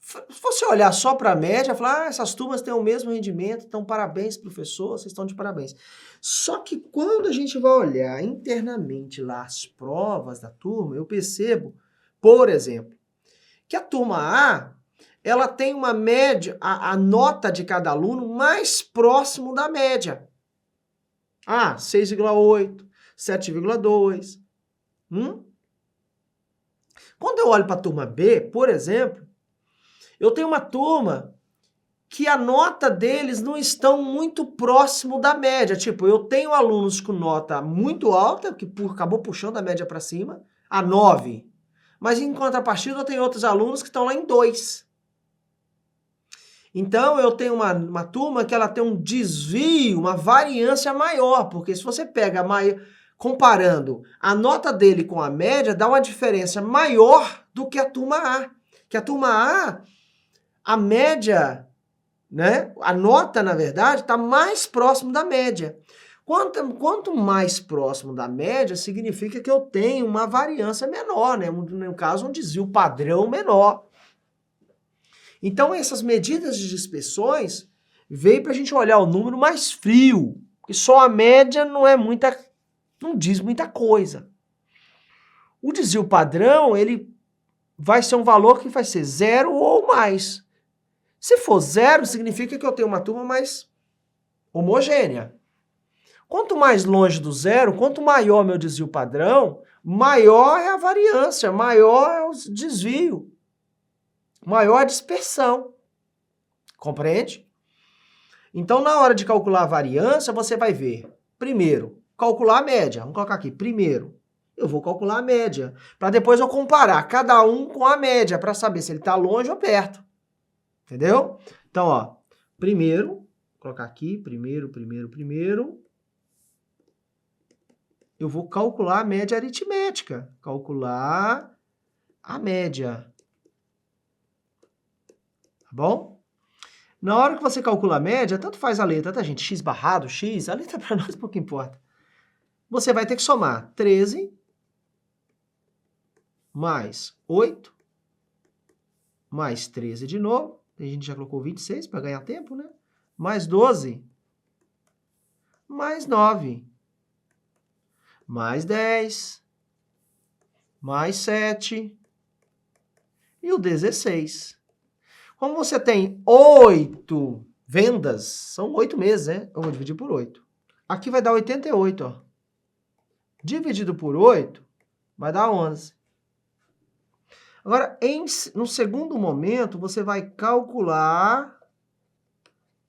Se você olhar só para a média, falar, essas turmas têm o mesmo rendimento, então parabéns, professor, vocês estão de parabéns. Só que quando a gente vai olhar internamente lá as provas da turma, eu percebo, por exemplo, que a turma A, ela tem uma média, a nota de cada aluno mais próximo da média. 6,8, 7,2. Quando eu olho para a turma B, por exemplo, eu tenho uma turma que a nota deles não estão muito próximo da média. Tipo, eu tenho alunos com nota muito alta, que acabou puxando a média para cima, a 9. Mas em contrapartida eu tenho outros alunos que estão lá em 2. Então eu tenho uma turma que ela tem um desvio, uma variância maior, porque se você pega comparando a nota dele com a média, dá uma diferença maior do que a turma A. Que a turma A média, né? A nota, na verdade, está mais próximo da média. Quanto mais próximo da média, significa que eu tenho uma variância menor, né? No caso, um desvio padrão menor. Então, essas medidas de dispersões veio para a gente olhar o número mais frio, porque só a média não diz muita coisa. O desvio padrão, ele vai ser um valor que vai ser 0 ou mais. Se for 0, significa que eu tenho uma turma mais homogênea. Quanto mais longe do 0, quanto maior meu desvio padrão, maior é a variância, maior é o desvio, maior a dispersão. Compreende? Então, na hora de calcular a variância, você vai ver, primeiro, calcular a média. Vamos colocar aqui, primeiro, eu vou calcular a média, para depois eu comparar cada um com a média, para saber se ele está longe ou perto. Entendeu? Então, ó, primeiro, vou colocar aqui, primeiro, eu vou calcular a média aritmética. Calcular a média. Tá bom? Na hora que você calcula a média, tanto faz a letra, tá, gente? X barrado, X, a letra para nós pouco importa. Você vai ter que somar 13 mais 8 mais 13 de novo. A gente já colocou 26 para ganhar tempo, né? Mais 12 mais 9 mais 10 mais 7 e o 16. Como você tem 8 vendas, são 8 meses, né? Eu vou dividir por 8. Aqui vai dar 88, ó. Dividido por 8, vai dar 11. Agora, no segundo momento, você vai calcular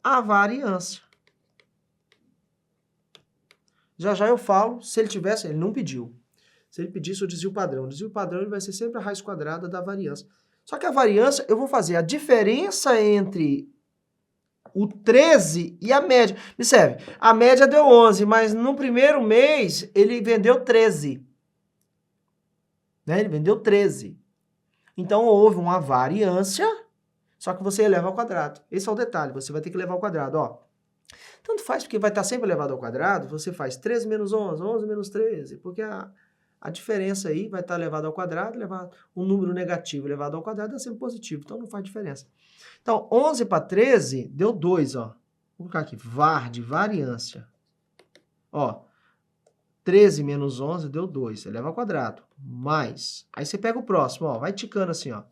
a variância. Já já eu falo, se ele tivesse, ele não pediu. Se ele pedisse o desvio padrão. O desvio padrão ele vai ser sempre a raiz quadrada da variância. Só que a variância, eu vou fazer a diferença entre o 13 e a média. Observe, a média deu 11, mas no primeiro mês ele vendeu 13. Né? Ele vendeu 13. Então houve uma variância, só que você eleva ao quadrado. Esse é o detalhe, você vai ter que levar ao quadrado, ó. Tanto faz porque vai estar sempre elevado ao quadrado, você faz 13 menos 11, 11 menos 13, porque a diferença aí vai estar elevado ao quadrado, um número negativo elevado ao quadrado é sempre positivo, então não faz diferença. Então, 11 para 13 deu 2, ó. Vou colocar aqui, var de variância. Ó, 13 menos 11 deu 2, eleva ao quadrado, mais. Aí você pega o próximo, ó, vai ticando assim, ó.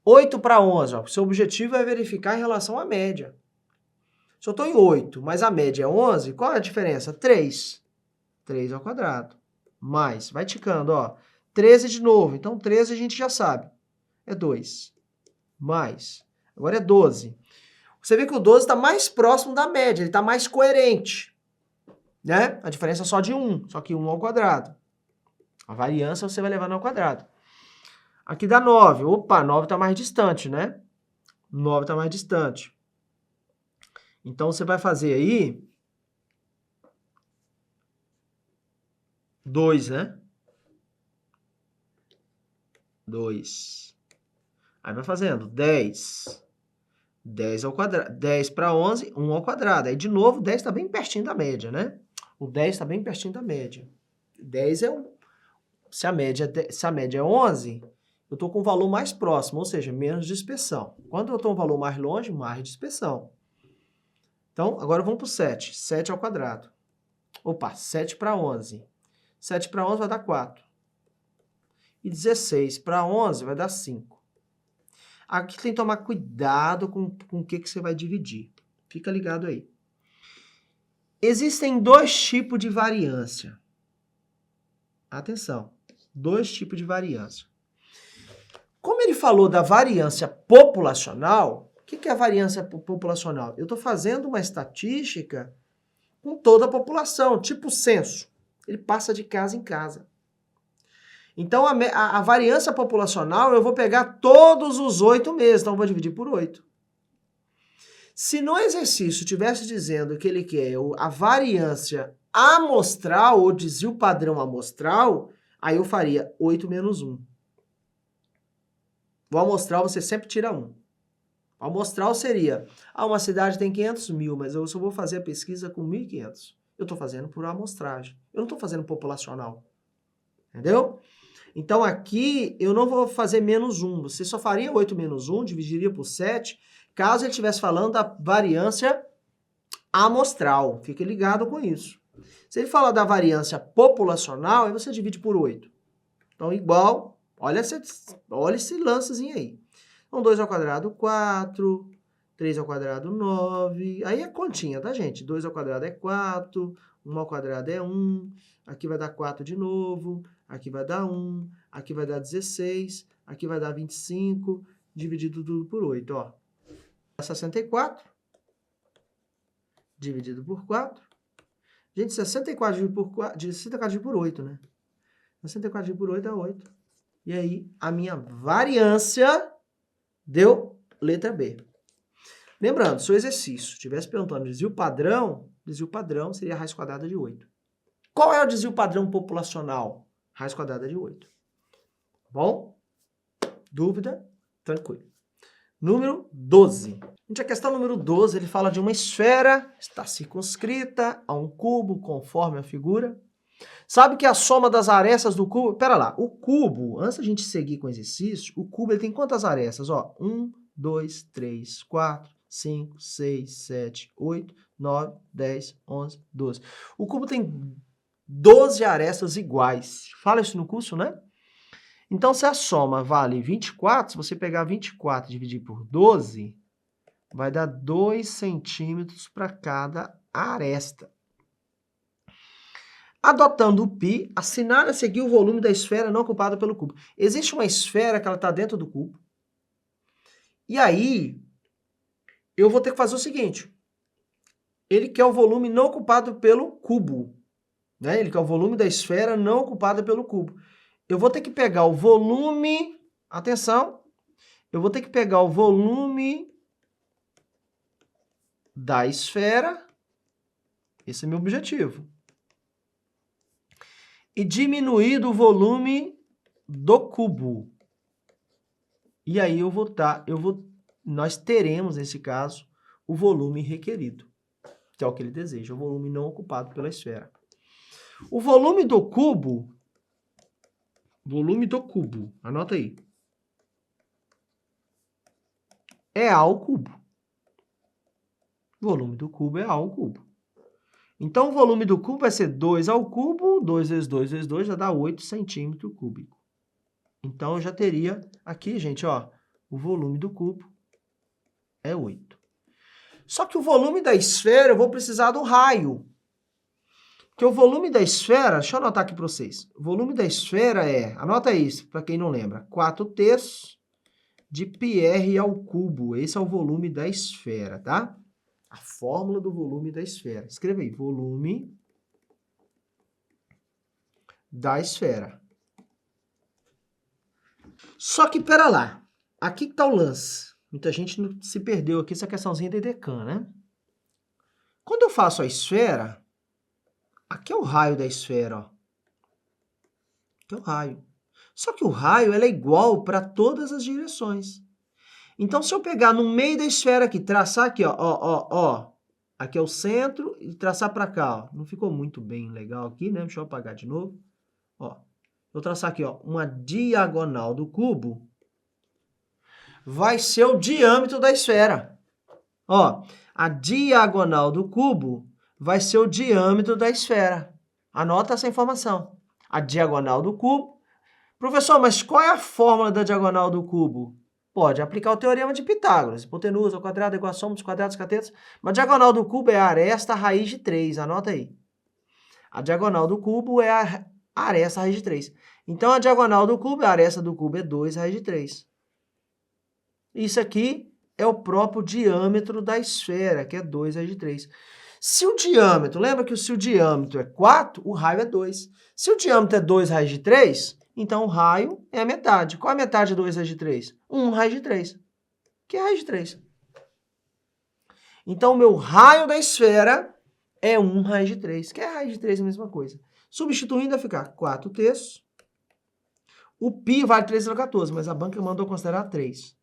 8 para 11, ó, seu objetivo é verificar em relação à média. Se eu estou em 8, mas a média é 11, qual é a diferença? 3. 3 ao quadrado. Mais, vai ticando, ó. 13 de novo, então 13 a gente já sabe. É 2. Mais, agora é 12. Você vê que o 12 está mais próximo da média, ele está mais coerente. Né? A diferença é só de 1, só que 1 ao quadrado. A variância você vai levar ao quadrado. Aqui dá 9. Opa, 9 está mais distante, né? 9 está mais distante. Então, você vai fazer aí 2, né? 2. Aí vai fazendo 10. 10 ao quadrado. 10 para 11, 1 ao quadrado. Aí, de novo, 10 está bem pertinho da média, né? O 10 está bem pertinho da média. 10 é 1. Se a média é 11, eu estou com um valor mais próximo, ou seja, menos dispersão. Quando eu estou um valor mais longe, mais dispersão. Então, agora vamos para o 7. 7 ao quadrado. Opa, 7 para 11. 7 para 11 vai dar 4. E 16 para 11 vai dar 5. Aqui tem que tomar cuidado com o que você vai dividir. Fica ligado aí. Existem 2 tipos de variância. Atenção, 2 tipos de variância. Como ele falou da variância populacional, o que é a variância populacional? Eu estou fazendo uma estatística com toda a população, tipo censo. Ele passa de casa em casa. Então, a variância populacional, eu vou pegar todos os 8 meses, então eu vou dividir por 8. Se no exercício tivesse dizendo que ele quer a variância amostral, ou desvio padrão amostral, aí eu faria 8 menos 1. O amostral você sempre tira 1. O amostral seria, uma cidade tem 500 mil, mas eu só vou fazer a pesquisa com 1.500. Eu estou fazendo por amostragem. Eu não estou fazendo populacional. Entendeu? Então aqui eu não vou fazer menos 1. Você só faria 8 menos 1, dividiria por 7, caso ele estivesse falando da variância amostral. Fique ligado com isso. Se ele falar da variância populacional, aí você divide por 8. Então, igual, olha esse lancezinho aí. Então, 2 ao quadrado, 4. 3 ao quadrado, 9. Aí é continha, tá, gente? 2 ao quadrado é 4. 1 ao quadrado é 1. Aqui vai dar 4 de novo. Aqui vai dar 1. Aqui vai dar 16. Aqui vai dar 25. Dividido tudo por 8, ó. 64. Dividido por 4. Gente, 64 dividido por 8, né? 64 dividido por 8 é 8. E aí, a minha variância deu letra B. Lembrando, se o exercício estivesse perguntando desvio padrão seria a raiz quadrada de 8. Qual é o desvio padrão populacional? Raiz quadrada de 8. Bom? Dúvida? Tranquilo. Número 12. Gente, a questão número 12, ele fala de uma esfera, está circunscrita a um cubo, conforme a figura. Sabe que a soma das arestas do cubo... Pera lá, o cubo, antes da gente seguir com o exercício, o cubo ele tem quantas arestas? Ó, 1, 2, 3, 4, 5, 6, 7, 8, 9, 10, 11, 12. O cubo tem 12 arestas iguais. Fala isso no curso, né? Então, se a soma vale 24, se você pegar 24 e dividir por 12, vai dar 2 centímetros para cada aresta. Adotando o π, assinale a seguir o volume da esfera não ocupada pelo cubo. Existe uma esfera que ela está dentro do cubo. E aí, eu vou ter que fazer o seguinte. Ele quer o volume não ocupado pelo cubo. Né? Ele quer o volume da esfera não ocupada pelo cubo. Eu vou ter que pegar o volume... Atenção! Eu vou ter que pegar o volume da esfera. Esse é meu objetivo. E diminuir do volume do cubo. E aí nós teremos, nesse caso, o volume requerido, que é o que ele deseja, o volume não ocupado pela esfera. O volume do cubo, anota aí, é A ao cubo. O volume do cubo é A ao cubo. Então, o volume do cubo vai ser 2 ao cubo, 2 vezes 2 vezes 2 já dá 8 centímetros cúbicos. Então, eu já teria aqui, gente, ó, o volume do cubo é 8. Só que o volume da esfera, eu vou precisar do raio. Porque o volume da esfera, deixa eu anotar aqui para vocês. O volume da esfera é, anota isso, para quem não lembra, 4/3 de πr ao cubo. Esse é o volume da esfera, tá? A fórmula do volume da esfera. Escreva aí, volume da esfera. Só que, pera lá, aqui que tá o lance. Muita gente se perdeu aqui, essa questãozinha de decan, né? Quando eu faço a esfera, aqui é o raio da esfera, ó. Aqui é o raio. Só que o raio ela é igual para todas as direções. Então, se eu pegar no meio da esfera aqui, traçar aqui, ó, aqui é o centro, e traçar para cá, ó. Não ficou muito bem legal aqui, né? Deixa eu apagar de novo. Ó, vou traçar aqui, ó, uma diagonal do cubo. Vai ser o diâmetro da esfera. Ó, a diagonal do cubo vai ser o diâmetro da esfera. Anota essa informação. A diagonal do cubo. Professor, mas qual é a fórmula da diagonal do cubo? Pode aplicar o teorema de Pitágoras. Hipotenusa ao quadrado igual a soma dos quadrados dos catetos. Mas a diagonal do cubo é a aresta raiz de 3. Anota aí. A diagonal do cubo é a aresta raiz de 3. Então, a diagonal do cubo, a aresta do cubo é 2 raiz de 3. Isso aqui é o próprio diâmetro da esfera, que é 2 raiz de 3. Se o diâmetro, lembra que se o diâmetro é 4, o raio é 2. Se o diâmetro é 2 raiz de 3, então o raio é a metade. Qual é a metade de 2 raiz de 3? 1 raiz de 3, que é raiz de 3. Então, o meu raio da esfera é 1 raiz de 3, que é raiz de 3, a mesma coisa. Substituindo, vai ficar 4/3. O π vale 3/14, mas a banca mandou considerar 3.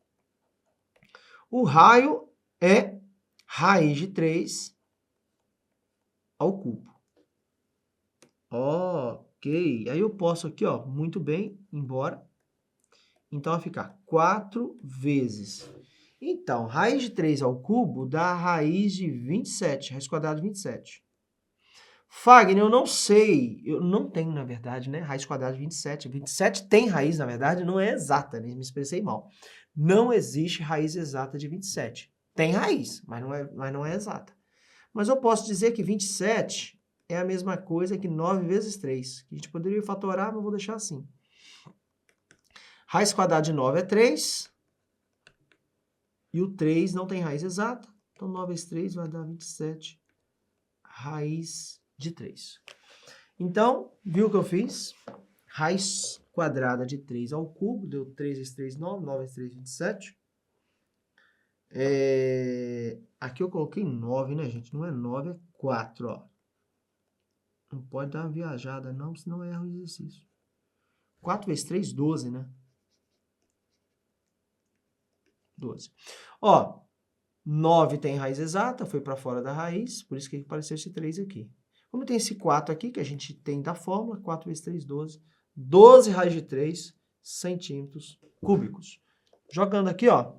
O raio é raiz de 3 ao cubo. Ok. Aí eu posso aqui, ó, muito bem, embora. Então, vai ficar 4 vezes. Então, raiz de 3 ao cubo dá raiz de 27, raiz quadrada de 27. Fagner, eu não sei, eu não tenho, na verdade, né, raiz quadrada de 27. 27 tem raiz, na verdade, não é exata, né? Me expressei mal. Não existe raiz exata de 27. Tem raiz, mas não é exata. Mas eu posso dizer que 27 é a mesma coisa que 9 vezes 3. Que a gente poderia fatorar, mas eu vou deixar assim. Raiz quadrada de 9 é 3. E o 3 não tem raiz exata. Então, 9 vezes 3 vai dar 27 raiz de 3. Então, viu o que eu fiz? Raiz quadrada de 3 ao cubo, deu 3 vezes 3, 9, 9 vezes 3, 27. Aqui eu coloquei 9, né, gente? Não é 9, é 4, ó. Não pode dar uma viajada, não, senão erra o exercício. 4 vezes 3, 12, né? 12. Ó, 9 tem raiz exata, foi para fora da raiz, por isso que apareceu esse 3 aqui. Como tem esse 4 aqui, que a gente tem da fórmula, 4 vezes 3, 12. 12 raiz de 3 centímetros cúbicos. Jogando aqui, ó,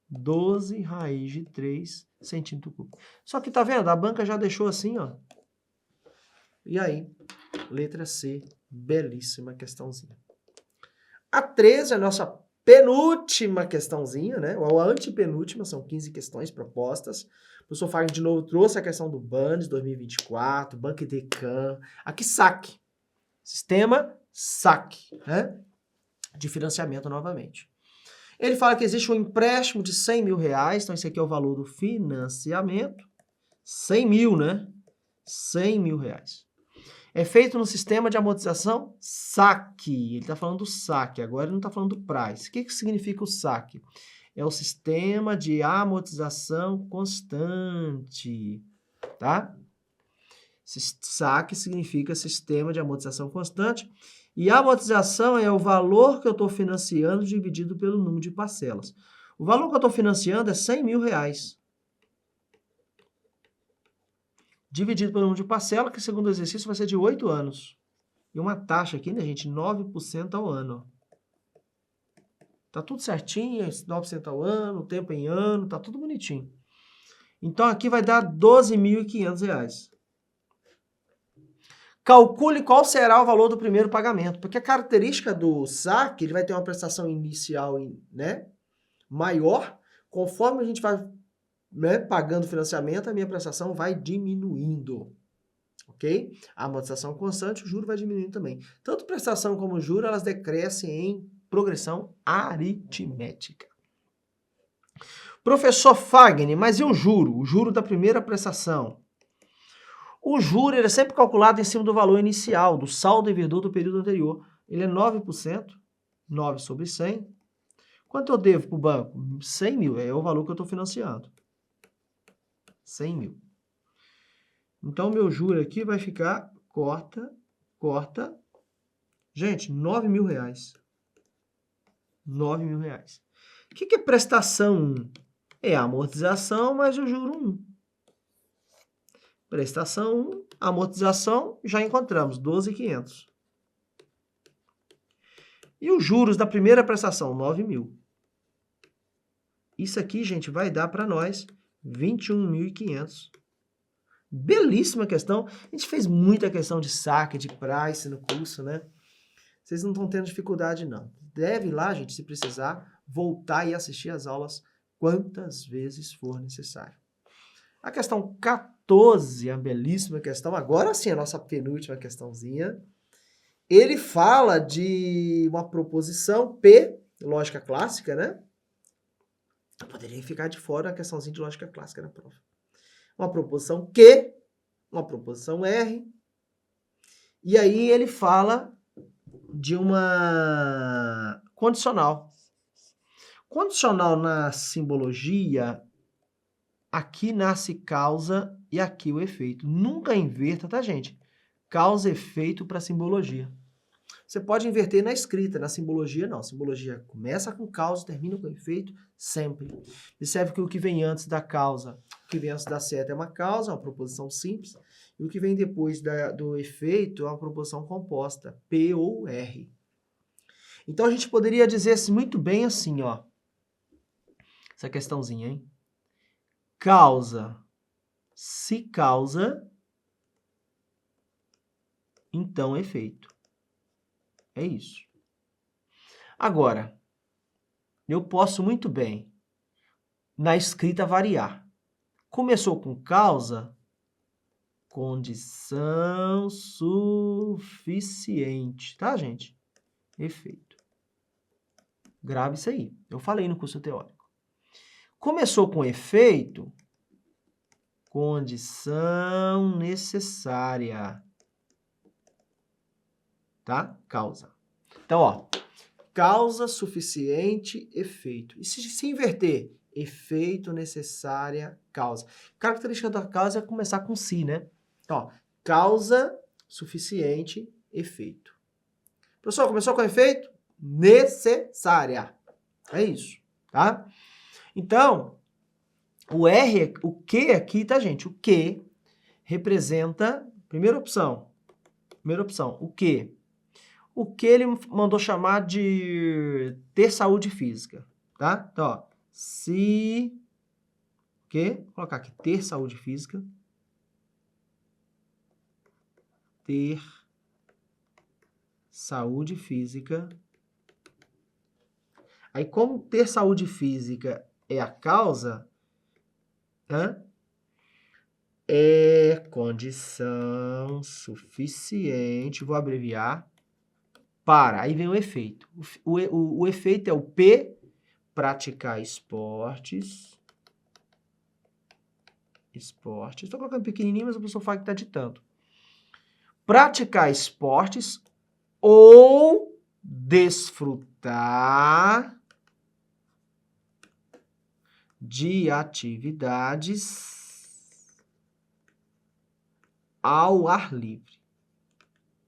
12 raiz de 3 centímetros cúbicos. Só que tá vendo? A banca já deixou assim, ó. E aí, letra C, belíssima questãozinha. A 13 é a nossa penúltima questãozinha, né? Ou a antepenúltima, são 15 questões propostas. O professor Fagner, de novo, trouxe a questão do BANDES 2024, Banco Idecam. Aqui, SAC. Sistema SAC, né? De financiamento novamente. Ele fala que existe um empréstimo de 100 mil reais, então esse aqui é o valor do financiamento. 100 mil, né? 100 mil reais. É feito no sistema de amortização SAC. Ele está falando do SAC, agora ele não está falando do price. O que significa o SAC? É o sistema de amortização constante, tá? SAC significa sistema de amortização constante. E a amortização é o valor que eu estou financiando dividido pelo número de parcelas. O valor que eu estou financiando é 100 mil reais. Dividido pelo número de parcela, que segundo o exercício vai ser de 8 anos. E uma taxa aqui, né, gente? 9% ao ano. Tá tudo certinho, 9% ao ano, tempo em ano, tá tudo bonitinho. Então aqui vai dar R$ 12.500. Calcule qual será o valor do primeiro pagamento, porque a característica do SAC, ele vai ter uma prestação inicial, né, maior, conforme a gente vai, né, pagando financiamento, a minha prestação vai diminuindo, ok? A amortização constante, o juro vai diminuindo também. Tanto prestação como juro, elas decrescem em progressão aritmética. Professor Fagner, mas e o juro? O juro da primeira prestação? O juro ele é sempre calculado em cima do valor inicial, do saldo devedor do período anterior. Ele é 9%, 9 sobre 100. Quanto eu devo para o banco? 100 mil, é o valor que eu estou financiando. 100 mil. Então, meu juro aqui vai ficar, corta, gente, 9 mil reais. 9 mil reais. O que é prestação 1? É a amortização mais o juro 1. Prestação 1, amortização, já encontramos, 12.500. E os juros da primeira prestação, 9 mil. Isso aqui, gente, vai dar para nós 21.500. Belíssima questão. A gente fez muita questão de saque, de price no curso, né? Vocês não estão tendo dificuldade, não. Deve ir lá, gente, se precisar, voltar e assistir as aulas quantas vezes for necessário. A questão 14, a belíssima questão, agora sim, a nossa penúltima questãozinha. Ele fala de uma proposição P, lógica clássica, né? Eu poderia ficar de fora a questãozinha de lógica clássica na prova. Uma proposição Q, uma proposição R. E aí ele fala de uma condicional. Condicional na simbologia, aqui nasce causa e aqui o efeito. Nunca inverta, tá, gente? Causa e efeito para simbologia. Você pode inverter na escrita, na simbologia não. Simbologia começa com causa, termina com efeito, sempre. Observe que o que vem antes da causa, o que vem antes da seta é uma causa, uma proposição simples, e o que vem depois do efeito é uma proposição composta, P ou R. Então a gente poderia dizer muito bem assim, ó, essa questãozinha, hein? Causa, se causa, então efeito. É isso. Agora, eu posso muito bem, na escrita, variar. Começou com causa, condição suficiente. Tá, gente? Efeito. Grave isso aí. Eu falei no curso teórico. Começou com efeito, condição necessária. Tá? Causa. Então, ó, causa suficiente, efeito. E se inverter? Efeito, necessária, causa. Característica da causa é começar com si, né? Então, ó, causa suficiente, efeito. Professor, começou com efeito? Necessária. É isso, tá? Então, o R, o Q aqui, tá, gente? O Q representa, primeira opção, o Q. O Q ele mandou chamar de ter saúde física, tá? Então, ó, se... Q, vou colocar aqui, ter saúde física. Ter saúde física. Aí, como ter saúde física é a causa, né? É condição suficiente, vou abreviar, para, aí vem o efeito. O efeito é o P, praticar esportes. Estou colocando pequenininho, mas a pessoa fala que está ditando. Praticar esportes ou desfrutar de atividades ao ar livre.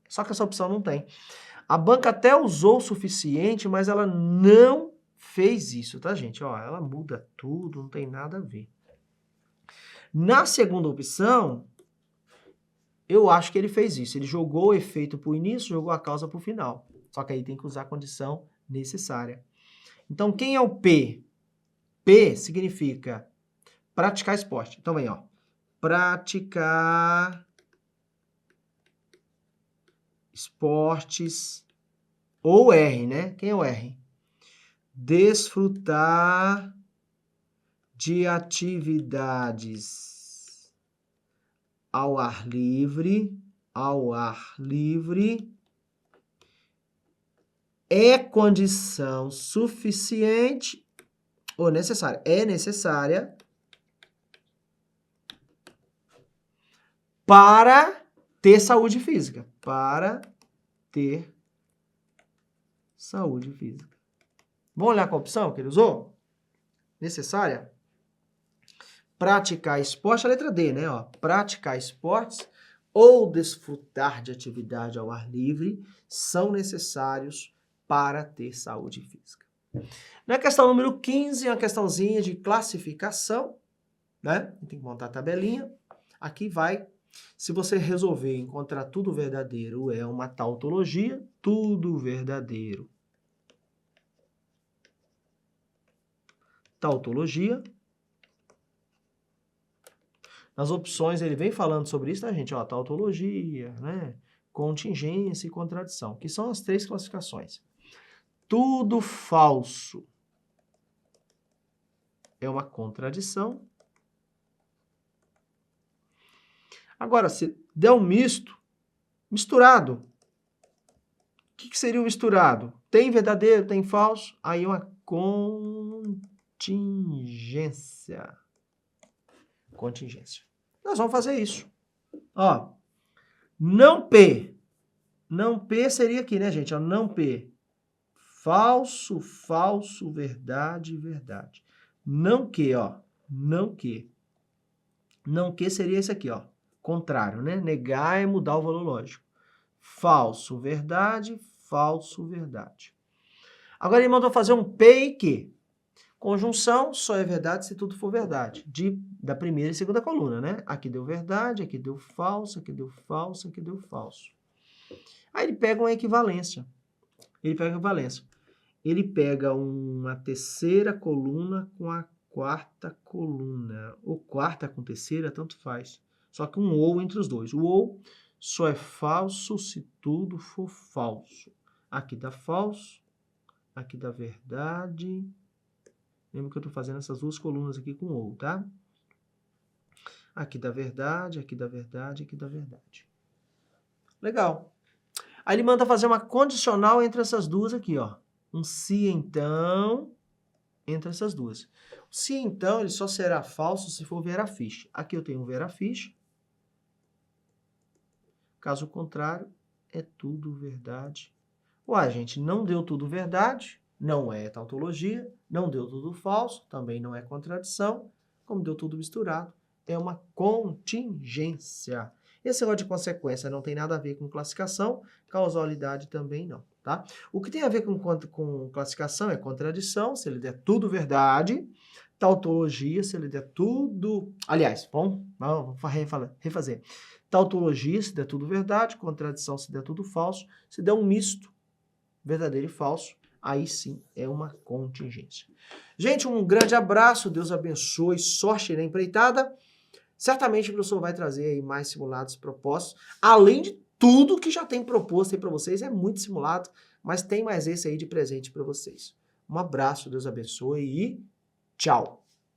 Só que essa opção não tem. A banca até usou o suficiente, mas ela não fez isso, tá, gente? Ó, ela muda tudo, não tem nada a ver. Na segunda opção, eu acho que ele fez isso. Ele jogou o efeito para o início, jogou a causa para o final. Só que aí tem que usar a condição necessária. Então, quem é o P? P significa praticar esporte. Então, vem, ó. Praticar esportes. Ou R, né? Quem é o R? Desfrutar de atividades ao ar livre. Ao ar livre. É condição suficiente ou necessária. É necessária para ter saúde física. Para ter saúde física. Vamos olhar qual opção que ele usou? Necessária. Praticar esporte, a letra D, né? Ó, praticar esportes ou desfrutar de atividade ao ar livre são necessários para ter saúde física. Na questão número 15, é uma questãozinha de classificação, né? Tem que montar a tabelinha. Aqui vai, se você resolver encontrar tudo verdadeiro é uma tautologia, tudo verdadeiro. Tautologia. Nas opções ele vem falando sobre isso, tá, gente? Ó, tautologia, né? Contingência e contradição, que são as 3 classificações. Tudo falso é uma contradição. Agora, se der um misto, misturado, o que seria o misturado? Tem verdadeiro, tem falso, aí é uma contingência. Contingência. Nós vamos fazer isso. Ó, não P. Não P seria aqui, né, gente? Ó, não P. Falso, falso, verdade, verdade. Não que, ó. Não que. Não que seria esse aqui, ó. Contrário, né? Negar é mudar o valor lógico. Falso, verdade, falso, verdade. Agora ele mandou fazer um P e Q. Conjunção só é verdade se tudo for verdade. Da primeira e segunda coluna, né? Aqui deu verdade, aqui deu falso, aqui deu falso, aqui deu falso. Aí ele pega uma equivalência. Ele pega uma terceira coluna com a quarta coluna. Ou quarta com terceira, tanto faz. Só que um ou entre os dois. O ou só é falso se tudo for falso. Aqui dá falso, aqui dá verdade. Lembra que eu estou fazendo essas 2 colunas aqui com ou, tá? Aqui dá verdade, aqui dá verdade, aqui dá verdade. Legal. Aí ele manda fazer uma condicional entre essas 2 aqui, ó. Um se então entre essas 2. O se então ele só será falso se for vera fiche. Aqui eu tenho vera fiche. Caso contrário, é tudo verdade. Ué, gente, não deu tudo verdade, não é tautologia, não deu tudo falso, também não é contradição, como deu tudo misturado, é uma contingência. Esse negócio de consequência não tem nada a ver com classificação, causalidade também não, tá? O que tem a ver com classificação é contradição, se ele der tudo verdade, Tautologia, se ele der tudo... Aliás, vamos refazer. Tautologia, se der tudo verdade. Contradição, se der tudo falso. Se der um misto, verdadeiro e falso, aí sim é uma contingência. Gente, um grande abraço, Deus abençoe, sorte na empreitada. Certamente o professor vai trazer aí mais simulados propostos, além de tudo que já tem proposto aí para vocês, é muito simulado, mas tem mais esse aí de presente para vocês. Um abraço, Deus abençoe e tchau!